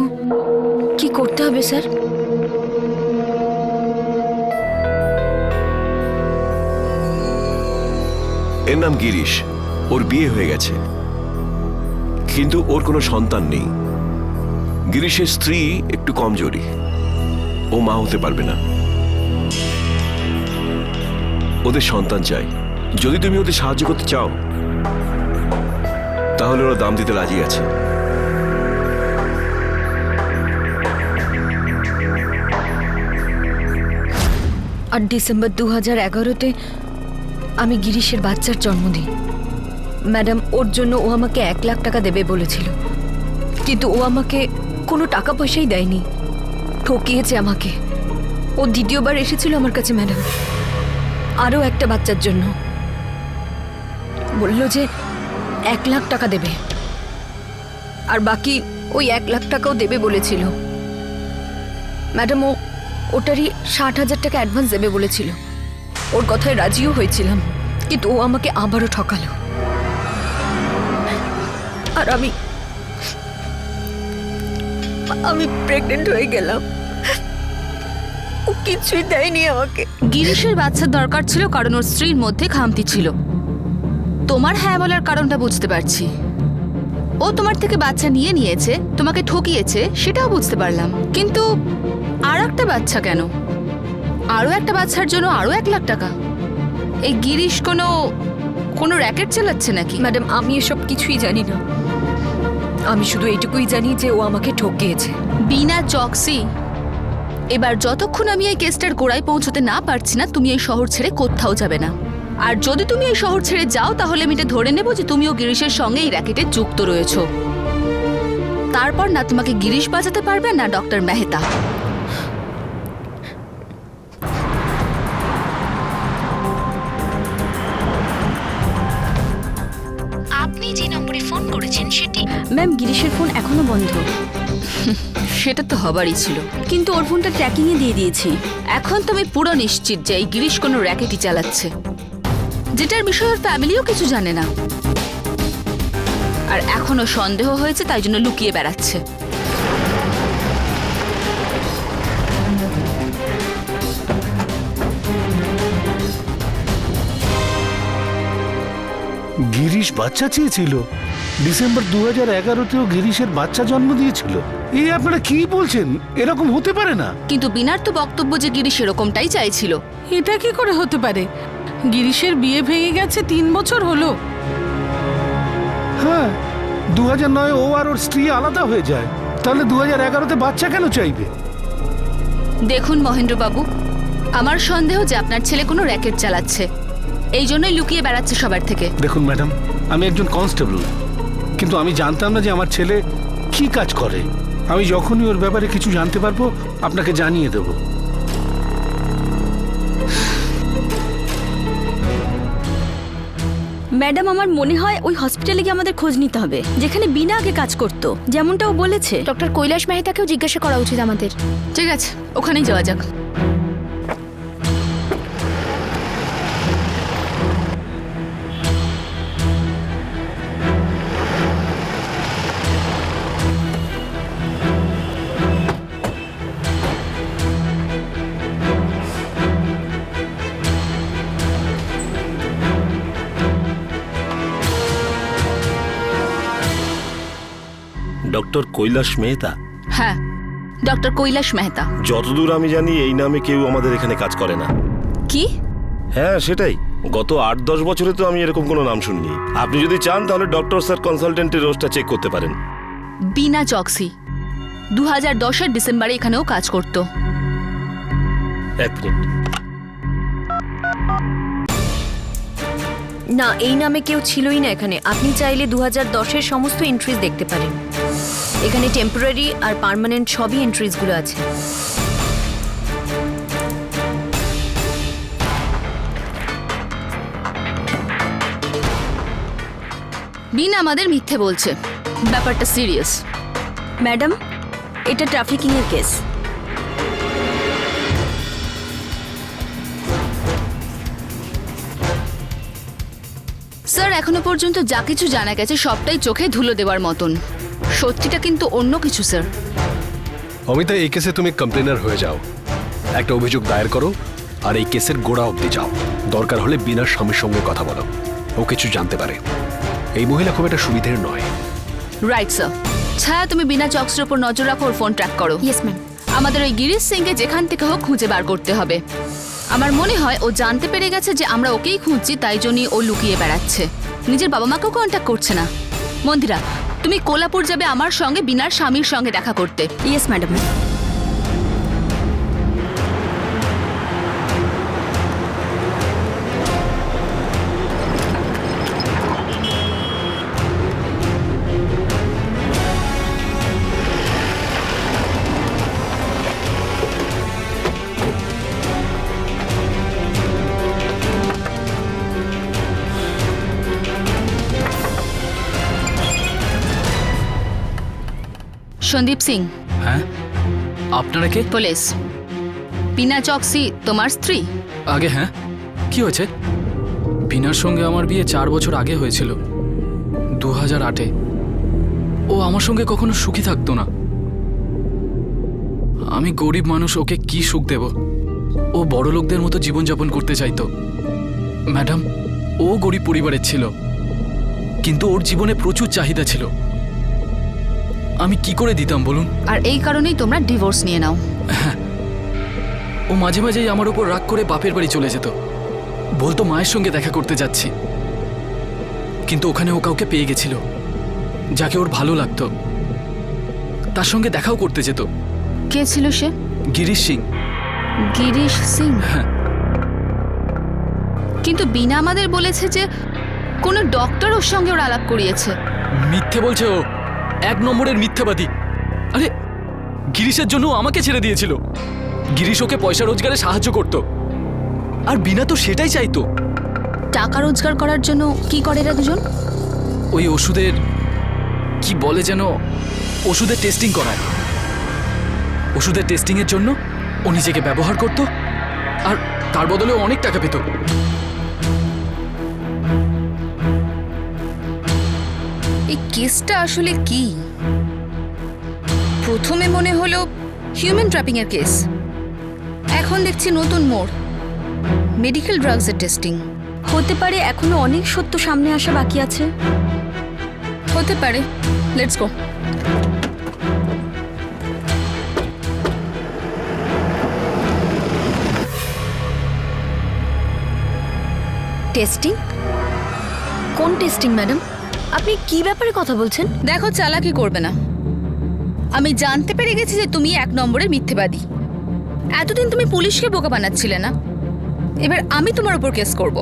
কি করতে হবে স্যার? এর নাম গিরিশ, ওর বিয়ে হয়ে গেছে, কিন্তু ওর কোনো সন্তান নেই। গিরিশের স্ত্রী একটু কমজোরি, ও মা হতে পারবে না। ওদের সন্তান চাই। যদি তুমি ওদের সাহায্য করতে চাও তাহলে ওরা দাম দিতে রাজি আছে। 8 ডিসেম্বর 2011-তে আমি গিরিশের বাচ্চার জন্ম দিই। ম্যাডাম, ওর জন্য ও আমাকে 1 লাখ টাকা দেবে বলেছিল, কিন্তু ও আমাকে কোনো টাকা পয়সাই দেয়নি, ঠকিয়েছে আমাকে। ও দ্বিতীয়বার এসেছিল আমার কাছে ম্যাডাম, আরও একটা বাচ্চার জন্য। বলল যে 1 লাখ টাকা দেবে, আর বাকি ওই 1 লাখ টাকাও দেবে বলেছিল। ম্যাডাম, ওটারই 60,000 টাকা অ্যাডভান্স দেবে বলেছিল। ওর কথায় রাজিও হয়েছিলাম, কিন্তু ও আমাকে আবারও ঠকালো। আর আমি প্রেগনেন্ট হয়ে গেলাম। ও কিছুই দেয়নি আমাকে। গিরিশের বাচ্চার দরকার ছিল কারণ ওর স্ত্রীর মধ্যে খামতি ছিল। তোমার হ্যাঁ বলার কারণটা বুঝতে পারছি। ও তোমার থেকে বাচ্চা নিয়েছে, তোমাকে ঠকিয়েছে, সেটাও বুঝতে পারলাম। কিন্তু আর একটা বাচ্চা কেন? আরও একটা বাচ্চার জন্য আরও 1 লাখ টাকা? এই গিরিশ কোনো র্যাকেট চালাচ্ছে নাকি? ম্যাডাম, আমি এসব কিছুই জানি না। আমি শুধু এইটুকুই জানি যে ও আমাকে ঠকিয়েছে। বিনা চকসি, এবার যতক্ষণ আমি এই কেসটার গোড়ায় পৌঁছতে না পারছি না, তুমি এই শহর ছেড়ে কোথাও যাবে না। আর যদি তুমি এই শহর ছেড়ে যাও, তাহলে আমি এটা ধরে নেব যে তুমিও গিরিশের সঙ্গে এই র্যাকেটে যুক্ত রয়েছো। তারপর না তোমাকে গিরিশ বাঁচাতে পারবে না ডক্টর মেহতা। আপনি যে নম্বরে ফোন করেছেন সেটি ম্যাম, গিরিশের ফোন এখনো বন্ধ। সেটা তো হবারই ছিল, কিন্তু ওর ফোনটা ট্র্যাকিংয়ে দিয়ে দিয়েছি। এখন তুমি পুরো নিশ্চিত যে এই গিরিশ কোনো র্যাকেটই চালাচ্ছে, যেটার বিষয়ে ওর ফ্যামিলিও কিছু জানে না। আর এখনো সন্দেহ হয়েছে, তাই জন্য লুকিয়ে বেড়াচ্ছে। গিরিশ বাচ্চা চেয়েছিল? ডিসেম্বর 2011-তেও গিরিশের বাচ্চা জন্ম দিয়েছিল? এই আপনারা কি বলছেন? এরকম হতে পারে না। কিন্তু বিনার তো বক্তব্য যে গিরিশ এরকমটাই চাইছিল। এটা কি করে হতে পারে? গিরিশের বিয়ে ভেঙে গেছে 3 বছর হলো। হ্যাঁ, 2009 ও আর ওর স্ত্রী আলাদা হয়ে যায়, তাহলে 2011-তে বাচ্চা কেন চাইবে? দেখুন মহেন্দ্রবাবু, আমার সন্দেহ যে আপনার ছেলে কোনো র্যাকেট চালাচ্ছে, এই জন্যই লুকিয়ে বেড়াচ্ছে সবার থেকে। দেখুন ম্যাডাম, আমি একজন কনস্টেবল, কিন্তু আমি জানতাম না যে আমার ছেলে কি কাজ করে। আমি যখনই ওর ব্যাপারে কিছু জানতে পারবো আপনাকে জানিয়ে দেব। ম্যাডাম, আমার মনে হয় ওই হসপিটালে গিয়ে আমাদের খোঁজ নিতে হবে, যেখানে বিনা আগে কাজ করতো, যেমনটা ও বলেছে। ডক্টর কৈলাস মেহতাকেও জিজ্ঞাসা করা উচিত আমাদের। ঠিক আছে, ওখানেই যাওয়া যাক। ডক্টর কৈলাস মেহতা? হ্যাঁ, ডক্টর কৈলাস মেহতা। যতদূর আমি জানি এই নামে কেউ আমাদের এখানে কাজ করে না। কি? হ্যাঁ, সেটাই। গত 8-10 বছরে তো আমি এরকম কোনো নাম শুনিনি। আপনি যদি চান তাহলে ডক্টর স্যার কনসালটেন্টের রোজটা চেক করতে পারেন। বিনা চকসি 2010-এর ডিসেম্বরে এখানেও কাজ করত। 1 মিনিট। না, এই নামে কেউ ছিলই না এখানে। আপনি চাইলে 2010-এর সমস্ত এন্ট্রিজ দেখতে পারেন। এখানে টেম্পোরারি আর পার্মানেন্ট সবই এন্ট্রিজগুলো আছে। বিনা আমাদের মিথ্যে বলছে, ব্যাপারটা সিরিয়াস। ম্যাডাম, এটা ট্রাফিকিংয়ের কেস। স্যার, এখনো পর্যন্ত যা কিছু জানা গেছে সবটাই চোখে ধুলো দেওয়ার মতন। সত্যিটা কিন্তু অন্য কিছু স্যার। অমিতা, এই কেসে তুমি কমপ্লেনার হয়ে যাও, একটা অভিযোগ দায়ের করো, আর এই কেসের গোড়া অবধি যাও। দরকার হলে বিনার স্বামীর সঙ্গে কথা বলো, ও কিছু জানতে পারে। এই মহিলা খুব একটা সুবিধের নয়। Right sir. ছায়া, তুমি বিনা চক্সের উপর নজর রাখো, ওর ফোন ট্র্যাক করো। Yes ma'am. আমাদের ওই গিরিশ সিংকে যেখান থেকে হোক খুঁজে বার করতে হবে। আমার মনে হয় ও জানতে পেরে গেছে যে আমরা ওকেই খুঁজছি, তাই জন্যই ও লুকিয়ে বেড়াচ্ছে, নিজের বাবা মাকেও কন্ট্যাক্ট করছে না। মন্দিরা, তুমি কোলাপুর যাবে আমার সঙ্গে বিনার স্বামীর সঙ্গে দেখা করতে। Yes madam. সন্দীপ সিং। হ্যাঁ, আপনারা কে? পুলিশ। বিনা চকসি তোমার স্ত্রী? আগে হ্যাঁ, কি হয়েছে? বিনার সঙ্গে আমার বিয়ে 4 বছর আগে হয়েছিল, 2008-এ। ও আমার সঙ্গে কখনো সুখী থাকতো না। আমি গরিব মানুষ, ওকে কি সুখ দেব? ও বড় লোকদের মতো জীবনযাপন করতে চাইতো। ম্যাডাম, ও গরিব পরিবারের ছিল, কিন্তু ওর জীবনে প্রচুর চাহিদা ছিল। আমি কি করে দিতাম বলুন? আর এই কারণেই তোমরা ডিভোর্স নিয়ে নাও। ও মাঝে মাঝেই আমার উপর রাগ করে বাপের বাড়ি চলে যেত, বলতো মায়ের সঙ্গে দেখা করতে যাচ্ছি। কিন্তু ওখানে ও কাউকে পেয়ে গেছিল যাকে ওর ভালো লাগতো, তার সঙ্গে দেখাও করতে যেত। কে ছিল সে? গিরিশ সিং। গিরিশ সিং? কিন্তু বিনা আমাদের বলেছে যে কোনো ডক্টর ওর সঙ্গে ওর আলাপ করিয়েছে। মিথ্যে বলছে ও, 1 নম্বরের মিথ্যাবাদী। আরে গিরিশের জন্য ও আমাকে ছেড়ে দিয়েছিল। গিরিশ ওকে পয়সা রোজগারে সাহায্য করত, আর বিনা তো সেটাই চাইতো। টাকা রোজগার করার জন্য কি করে এরা দুজন? ওই ওষুধের কি বলে যেন, ওষুধের টেস্টিং করায়। ওষুধের টেস্টিংয়ের জন্য ও নিজেকে ব্যবহার করত, আর তার বদলে অনেক টাকা পেত। এই কেসটা আসলে কি? প্রথমে মনে হলো হিউম্যান ট্র্যাপিং এর কেস, এখন দেখছি নতুন মোড়, মেডিকেল ড্রাগসের টেস্টিং। হতে পারে এখনো অনেক সত্য সামনে আসা বাকি আছে। হতে পারে। Let's go. টেস্টিং? কোন টেস্টিং ম্যাডাম? আপনি কি ব্যাপারে কথা বলছেন? দেখো, চালাকি করবে না। আমি জানতে পেরে গেছি যে তুমি 1 নম্বরের মিথ্যেবাদী। এতদিন তুমি পুলিশকে বোকা বানাচ্ছিলে না, এবার আমি তোমার উপর কেস করব।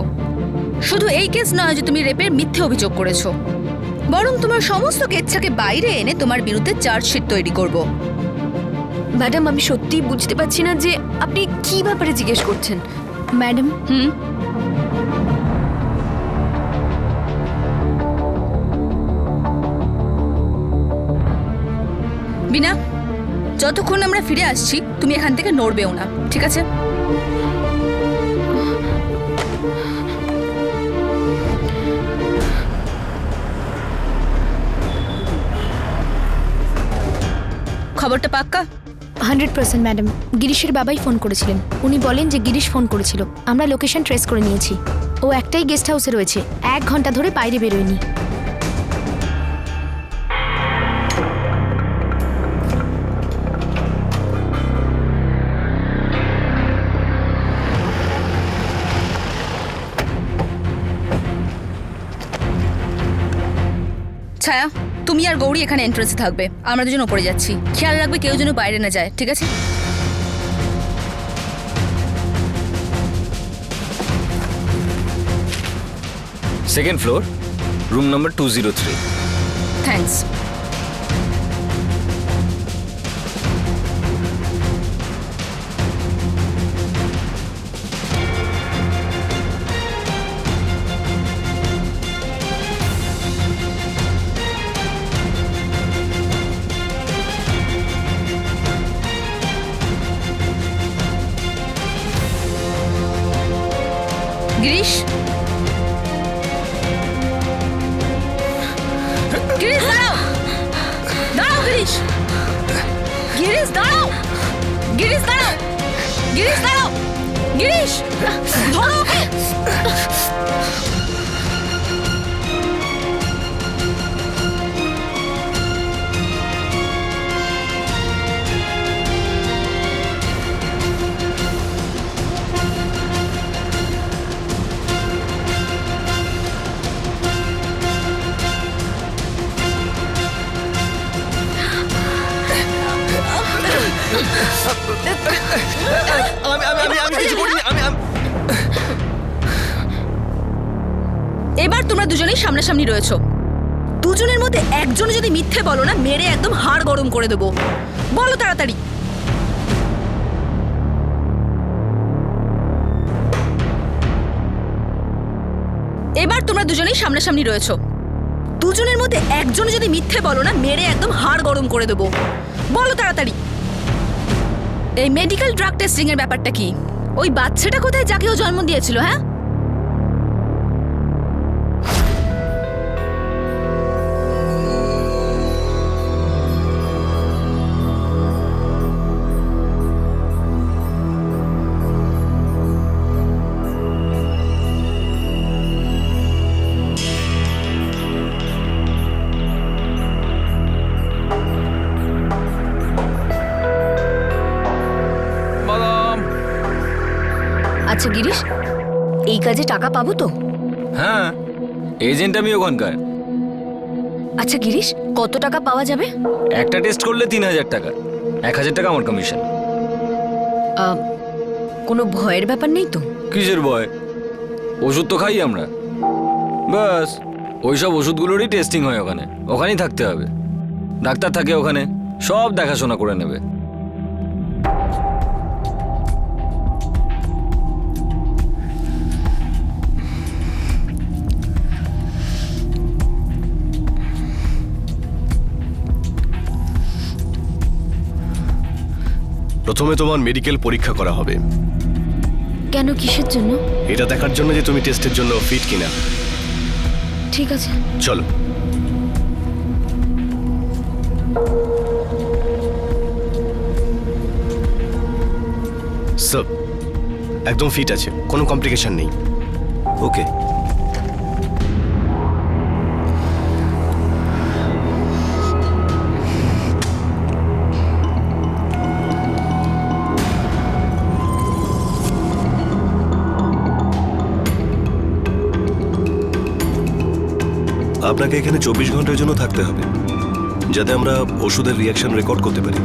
শুধু এই কেস নয় যে তুমি রেপের মিথ্যে অভিযোগ করেছো, বরং তোমার সমস্ত কেচ্ছাকে বাইরে এনে তোমার বিরুদ্ধে চার্জশিট তৈরি করব। ম্যাডাম, আমি সত্যিই বুঝতে পারছি না যে আপনি কি ব্যাপারে জিজ্ঞেস করছেন। ম্যাডাম, বিনা, যতক্ষণ আমরা ফিরে আসছি তুমি এখান থেকে নড়বেও না, ঠিক আছে? খবরটা পাক্কা? 100% ম্যাডাম। গিরিশের বাবাই ফোন করেছিলেন। উনি বলেন যে গিরিশ ফোন করেছিল। আমরা লোকেশন ট্রেস করে নিয়েছি। ও একটাই গেস্ট হাউসে রয়েছে, 1 ঘন্টা ধরে বাইরে বেরোয়নি। ছায়া, তুমি আর গৌরী এখানে এন্ট্রেন্সে থাকবে, আমরা দুজন ওপরে যাচ্ছি। খেয়াল রাখবে কেউ যেন বাইরে না যায়, ঠিক আছে? Second floor, room number 203। Thanks. Girish, Girish দাঁড়াও, দাঁড়াও গিরিশ, গিরিশ দাঁড়াও, গিরিশ দাঁড়াও, গিরিশ দাঁড়াও, গিরিশ ধরো ওকে। এবার তোমরা দুজনেই সামনাসামনি রয়েছো। দুজনের মধ্যে একজন যদি মিথ্যে বলো না, মেরে একদম হাড় গরম করে দেবো। বলো তাড়াতাড়ি। এবার তোমরা দুজনেই সামনাসামনি রয়েছো। দুজনের মধ্যে একজন যদি মিথ্যে বলো না, মেরে একদম হাড় গরম করে দেবো। বলো তাড়াতাড়ি, এই মেডিকেল ড্রাগ টেস্টিং এর ব্যাপারটা কি? ওই বাচ্চাটা কোথায় যাকে ও জন্ম দিয়েছিল? হ্যাঁ, বাদাম। আচ্ছা গিরিশ, এই কাজে টাকা পাবো তো? হ্যাঁ, এজেন্ট আমি ওখানকার। আচ্ছা গিরিশ, কত টাকা পাওয়া যাবে? একটা টেস্ট করলে 3,000 টাকা, 1,000 টাকা আমার কমিশন। কোনো ভয়ের ব্যাপার নেই তো? কিসের ভয়? ওষুধ তো খাই আমরা, ব্যাস। ওইসব ওষুধগুলোরই টেস্টিং হয় ওখানে, ওখানেই থাকতে হবে। ডাক্তার থাকে ওখানে, সব দেখাশোনা করে নেবে। প্রথমে তোমার মেডিকেল পরীক্ষা করা হবে। কেন, কিসের জন্য? এটা দেখার জন্য যে তুমি টেস্টের জন্য ফিট কিনা। ঠিক আছে, চলো। স্যার, একদম ফিট আছে, কোনো কমপ্লিকেশন নেই। ওকে। আপনাকে এখানে 24 ঘন্টার জন্য থাকতে হবে, যাতে আমরা ওষুধের রিয়াকশন রেকর্ড করতে পারি।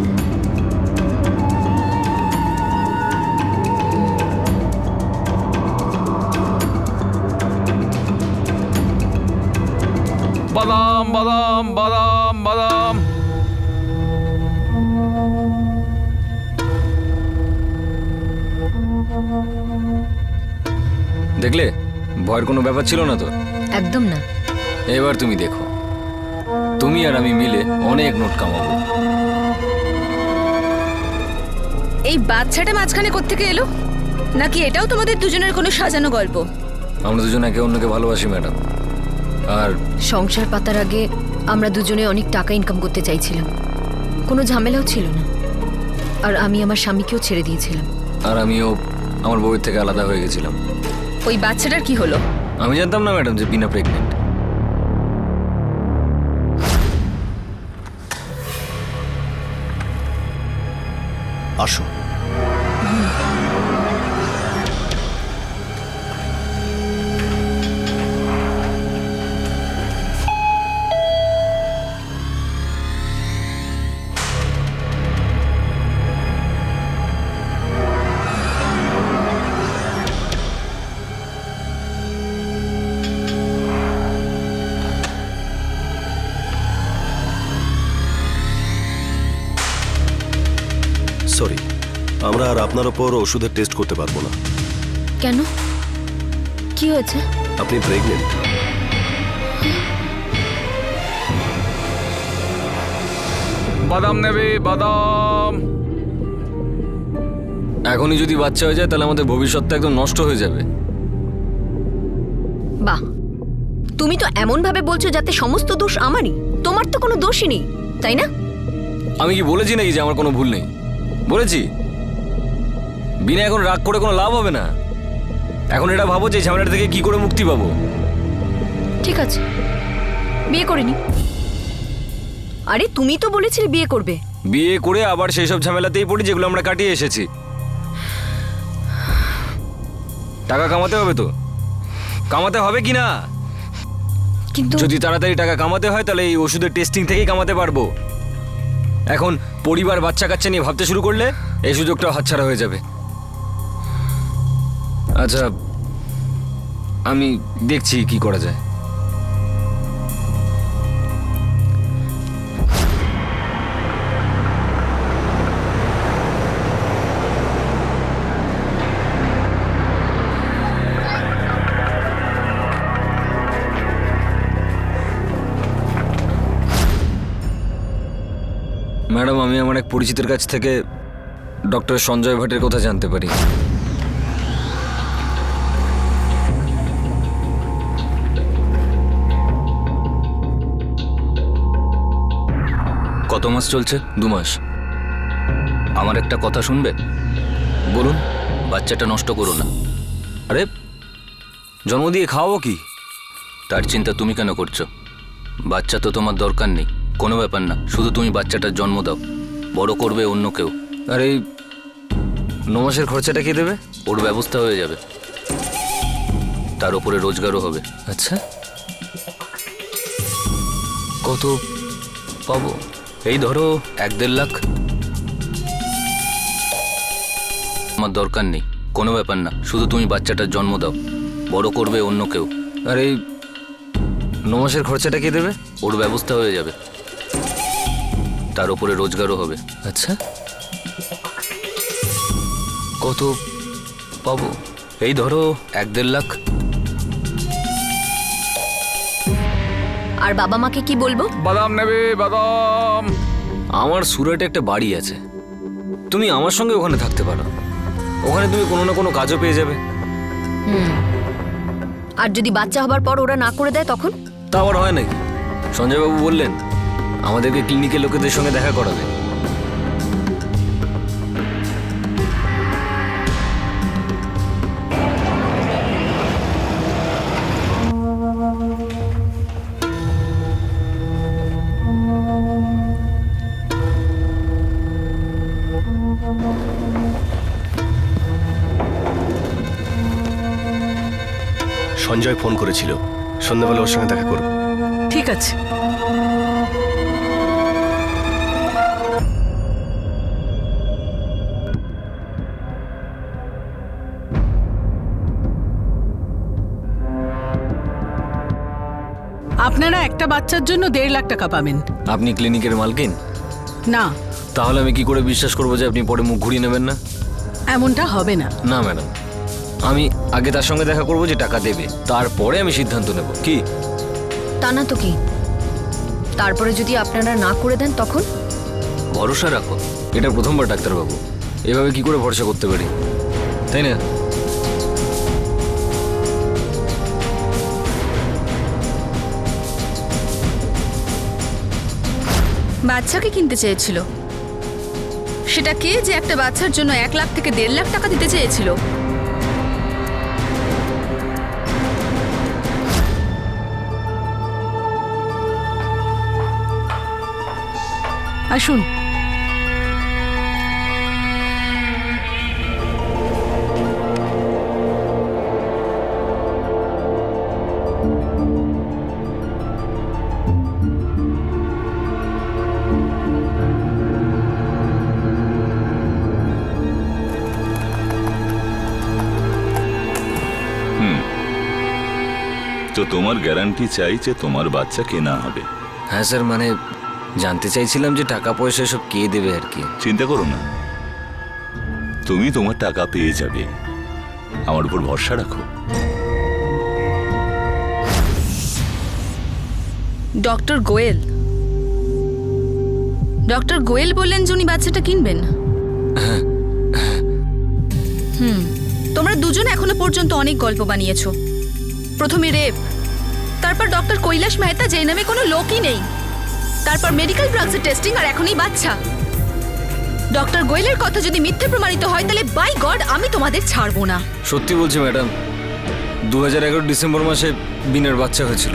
বাদাম বাদাম বাদাম বাদাম। দেখলে, ভয়ের কোনো ব্যাপার ছিল না তো। একদম না। এবার তুমি দেখো, তুমি আর আমি মিলে অনেক নোট কামাবো। এই বাচ্চাটা মাঝখানে কোত্থেকে এলো? নাকি এটাও তোমাদের দুজনের কোনো সাজানো গল্প? আমরা দুজন একে অন্যকে ভালোবাসি ম্যাডাম। আর সংসার পাতার আগে আমরা দুজনে অনেক টাকা ইনকাম করতে চাইছিলাম, কোনো ঝামেলাও ছিল না। আর আমি আমার স্বামীকেও ছেড়ে দিয়েছিলাম। আর আমিও আমার বউয়ের থেকে আলাদা হয়ে গেছিলাম। ওই বাচ্চাটার কি হলো? আমি জানতাম না ম্যাডাম যে বিনা প্রেগনেন্ট। আসো। সরি, আমরা আর আপনার ওপর ওষুধের টেস্ট করতে পারবো না। কেন, কি হয়েছে? আপনি প্রেগনেন্ট। বাদাম নেবে? বাদাম। এখনই যদি বাচ্চা হয়ে যায় তাহলে আমাদের ভবিষ্যৎটা একদম নষ্ট হয়ে যাবে। বাহ, তুমি তো এমন ভাবে বলছো যাতে সমস্ত দোষ আমারই। তোমার তো কোনো দোষই নেই, তাই না? আমি কি বলেছি নাকি যে আমার কোনো ভুল নেই? বলেছি। বিনা এখন রাগ করে কোনো লাভ হবে না। এখন এটা ভাবো যে ঝামেলাটা থেকে কি করে মুক্তি পাবো। ঠিক আছে, বিয়ে করে নি। আরে তুমি তো বলেছিলে বিয়ে করবে। বিয়ে করে আবার সেই সব ঝামেলাতেই পড়ি যেগুলো আমরা কাটিয়ে এসেছি। টাকা কামাতে হবে তো, কামাতে হবে কি না? কিন্তু যদি তাড়াতাড়ি টাকা কামাতে হয় তাহলে এই ওষুধের টেস্টিং থেকেই কামাতে পারবো। এখন পরিবার বাচ্চা কাচ্চা নিয়ে ভাবতে শুরু করলে এই সুযোগটাও হাতছাড়া হয়ে যাবে। আচ্ছা, আমি দেখছি কি করা যায়। আমি আমার এক পরিচিতের কাছ থেকে ডক্টর সঞ্জয় ভাটের কথা জানতে পারি। কত মাস চলছে? 2 মাস। আমার একটা কথা শুনবে? বলুন। বাচ্চাটা নষ্ট করো না। আরে জন্ম দিয়ে খাওয়াবো কি? তার চিন্তা তুমি কেন করছো? বাচ্চা তো তোমার দরকার নেই, কোনো ব্যাপার না, শুধু তুমি বাচ্চাটার জন্ম দাও, বড় করবে অন্য কেউ। আর এই 9 মাসের খরচাটা কে দেবে? ওর ব্যবস্থা হয়ে যাবে, তার উপরে রোজগারও হবে। আচ্ছা, কত পাবো? এই ধরো 1-1.5 লাখ। আমার দরকার নেই, কোনো ব্যাপার না, শুধু তুমি বাচ্চাটার জন্ম দাও, বড় করবে অন্য কেউ। আর এই 9 মাসের খরচাটা কে দেবে? ওর ব্যবস্থা হয়ে যাবে, তার উপরে রোজগারও হবে। আচ্ছা, কত পাবো? এই ধরো 1-1.5 লাখ। আর বাবা মাকে কি বলবো? বাদাম নেবে? বাদাম। আমার সুরাটে একটা বাড়ি আছে, তুমি আমার সঙ্গে ওখানে থাকতে পারো। ওখানে তুমি কোনো না কোনো কাজও পেয়ে যাবে। আর যদি বাচ্চা হবার পর ওরা না করে দেয় তখন? তা আবার হয় নাকি? সঞ্জয়বাবু বললেন আমাদেরকে ক্লিনিকের লোকেদের সঙ্গে দেখা করাবে। সঞ্জয় ফোন করেছিল, সন্ধ্যাবেলা ওর সঙ্গে দেখা করব। ঠিক আছে। আপনারা একটা বাচ্চার জন্য 1.5 লাখ টাকা পাবেন। আপনি ক্লিনিকের মালকিন? না। তাহলে আমি কি করে বিশ্বাস করবো যে আপনি পরে মুখ ঘুরিয়ে নেবেন না? এমনটা হবে না। না ম্যাডাম, আমি আগে তার সঙ্গে দেখা করবো যে টাকা দেবে, তারপরে আমি সিদ্ধান্ত নেব। কি? তা না তো কি? তারপরে যদি আপনারা না করে দেন তখন? ভরসা রাখো। এটা প্রথমবার ডাক্তারবাবু, এভাবে কি করে ভরসা করতে পারি, তাই না? বাচ্চাকে কিনতে চেয়েছিল, সেটা কে যে একটা বাচ্চার জন্য 1 লাখ থেকে 1.5 লাখ টাকা দিতে চেয়েছিল? আসুন। তো তোমার গ্যারান্টি চাই যে তোমার বাচ্চা কেনা হবে? হ্যাঁ স্যার, মানে জানতে চাইছিলাম যে টাকা পয়সা সব কে দেবে আর কি। চিন্তা করো না, তুমি তোমার টাকা পেয়ে যাবে, আমার উপর ভরসা রাখো। ডক্টর গোয়েল, ডক্টর গোয়েল বললেন যে উনি বাচ্চাটা কিনবেন। তোমরা দুজন এখনো পর্যন্ত অনেক গল্প বানিয়েছো। প্রথমে রেপ, তারপর ডক্টর কৈলাস মেহতা, যে নামে কোনো লোকই নেই, তারপর মেডিকেল ড্রাগসের টেস্টিং, আর এখন এই বাচ্চা। ডক্টর গোয়েলের কথা যদি মিথ্যে প্রমাণিত হয় তাহলে বাই গড আমি তোমাদের ছাড়বো না। সত্যি বলছি ম্যাডাম, 2011 ডিসেম্বর মাসে বিনার বাচ্চা হয়েছিল।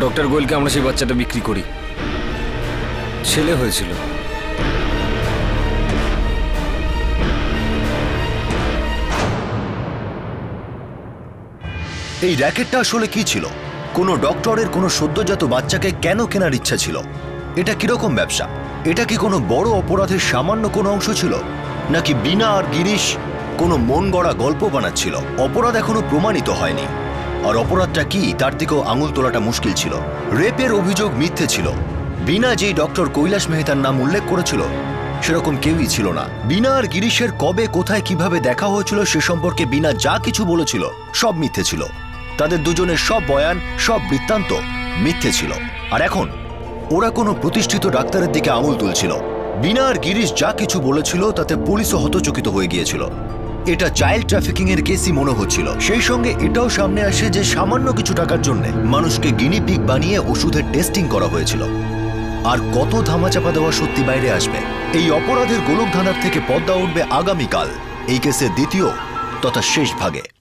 ডক্টর গোয়েলকে আমরা সেই বাচ্চাটা বিক্রি করি, ছেলে হয়েছিল। এই র্যাকেটটা আসলে কি ছিল? কোনো ডক্টরের কোনো সদ্যজাত বাচ্চাকে কেন কেনার ইচ্ছা ছিল? এটা কিরকম ব্যবসা? এটা কি কোনো বড় অপরাধের সামান্য কোনো অংশ ছিল, নাকি বীণা আর গিরিশ কোনো মন গড়া গল্প বানাচ্ছিল? অপরাধ এখনো প্রমাণিত হয়নি, আর অপরাধটা কি তার দিকেও আঙুল তোলাটা মুশকিল ছিল। রেপের অভিযোগ মিথ্যে ছিল। বীণা যেই ডক্টর কৈলাস মেহতার নাম উল্লেখ করেছিল সেরকম কেউই ছিল না। বীণা আর গিরিশের কবে, কোথায়, কিভাবে দেখা হয়েছিল সে সম্পর্কে বীণা যা কিছু বলেছিল সব মিথ্যে ছিল। তাদের দুজনের সব বয়ান, সব বৃত্তান্ত মিথ্যে ছিল। আর এখন ওরা কোনো প্রতিষ্ঠিত ডাক্তারের দিকে আঙুল তুলছিল। বিনা আর গিরিশ যা কিছু বলেছিল তাতে পুলিশও হতচকিত হয়ে গিয়েছিল। এটা চাইল্ড ট্রাফিকিং এর কেসই মনে হচ্ছিল। সেই সঙ্গে এটাও সামনে আসে যে সামান্য কিছু টাকার জন্য মানুষকে গিনিপিগ বানিয়ে ওষুধের টেস্টিং করা হয়েছিল। আর কত ধামাচাপা দেওয়া সত্যি বাইরে আসবে। এই অপরাধের গোলকধাঁধার থেকে পর্দা উঠবে আগামীকাল এই কেসের দ্বিতীয় তথা শেষ ভাগে।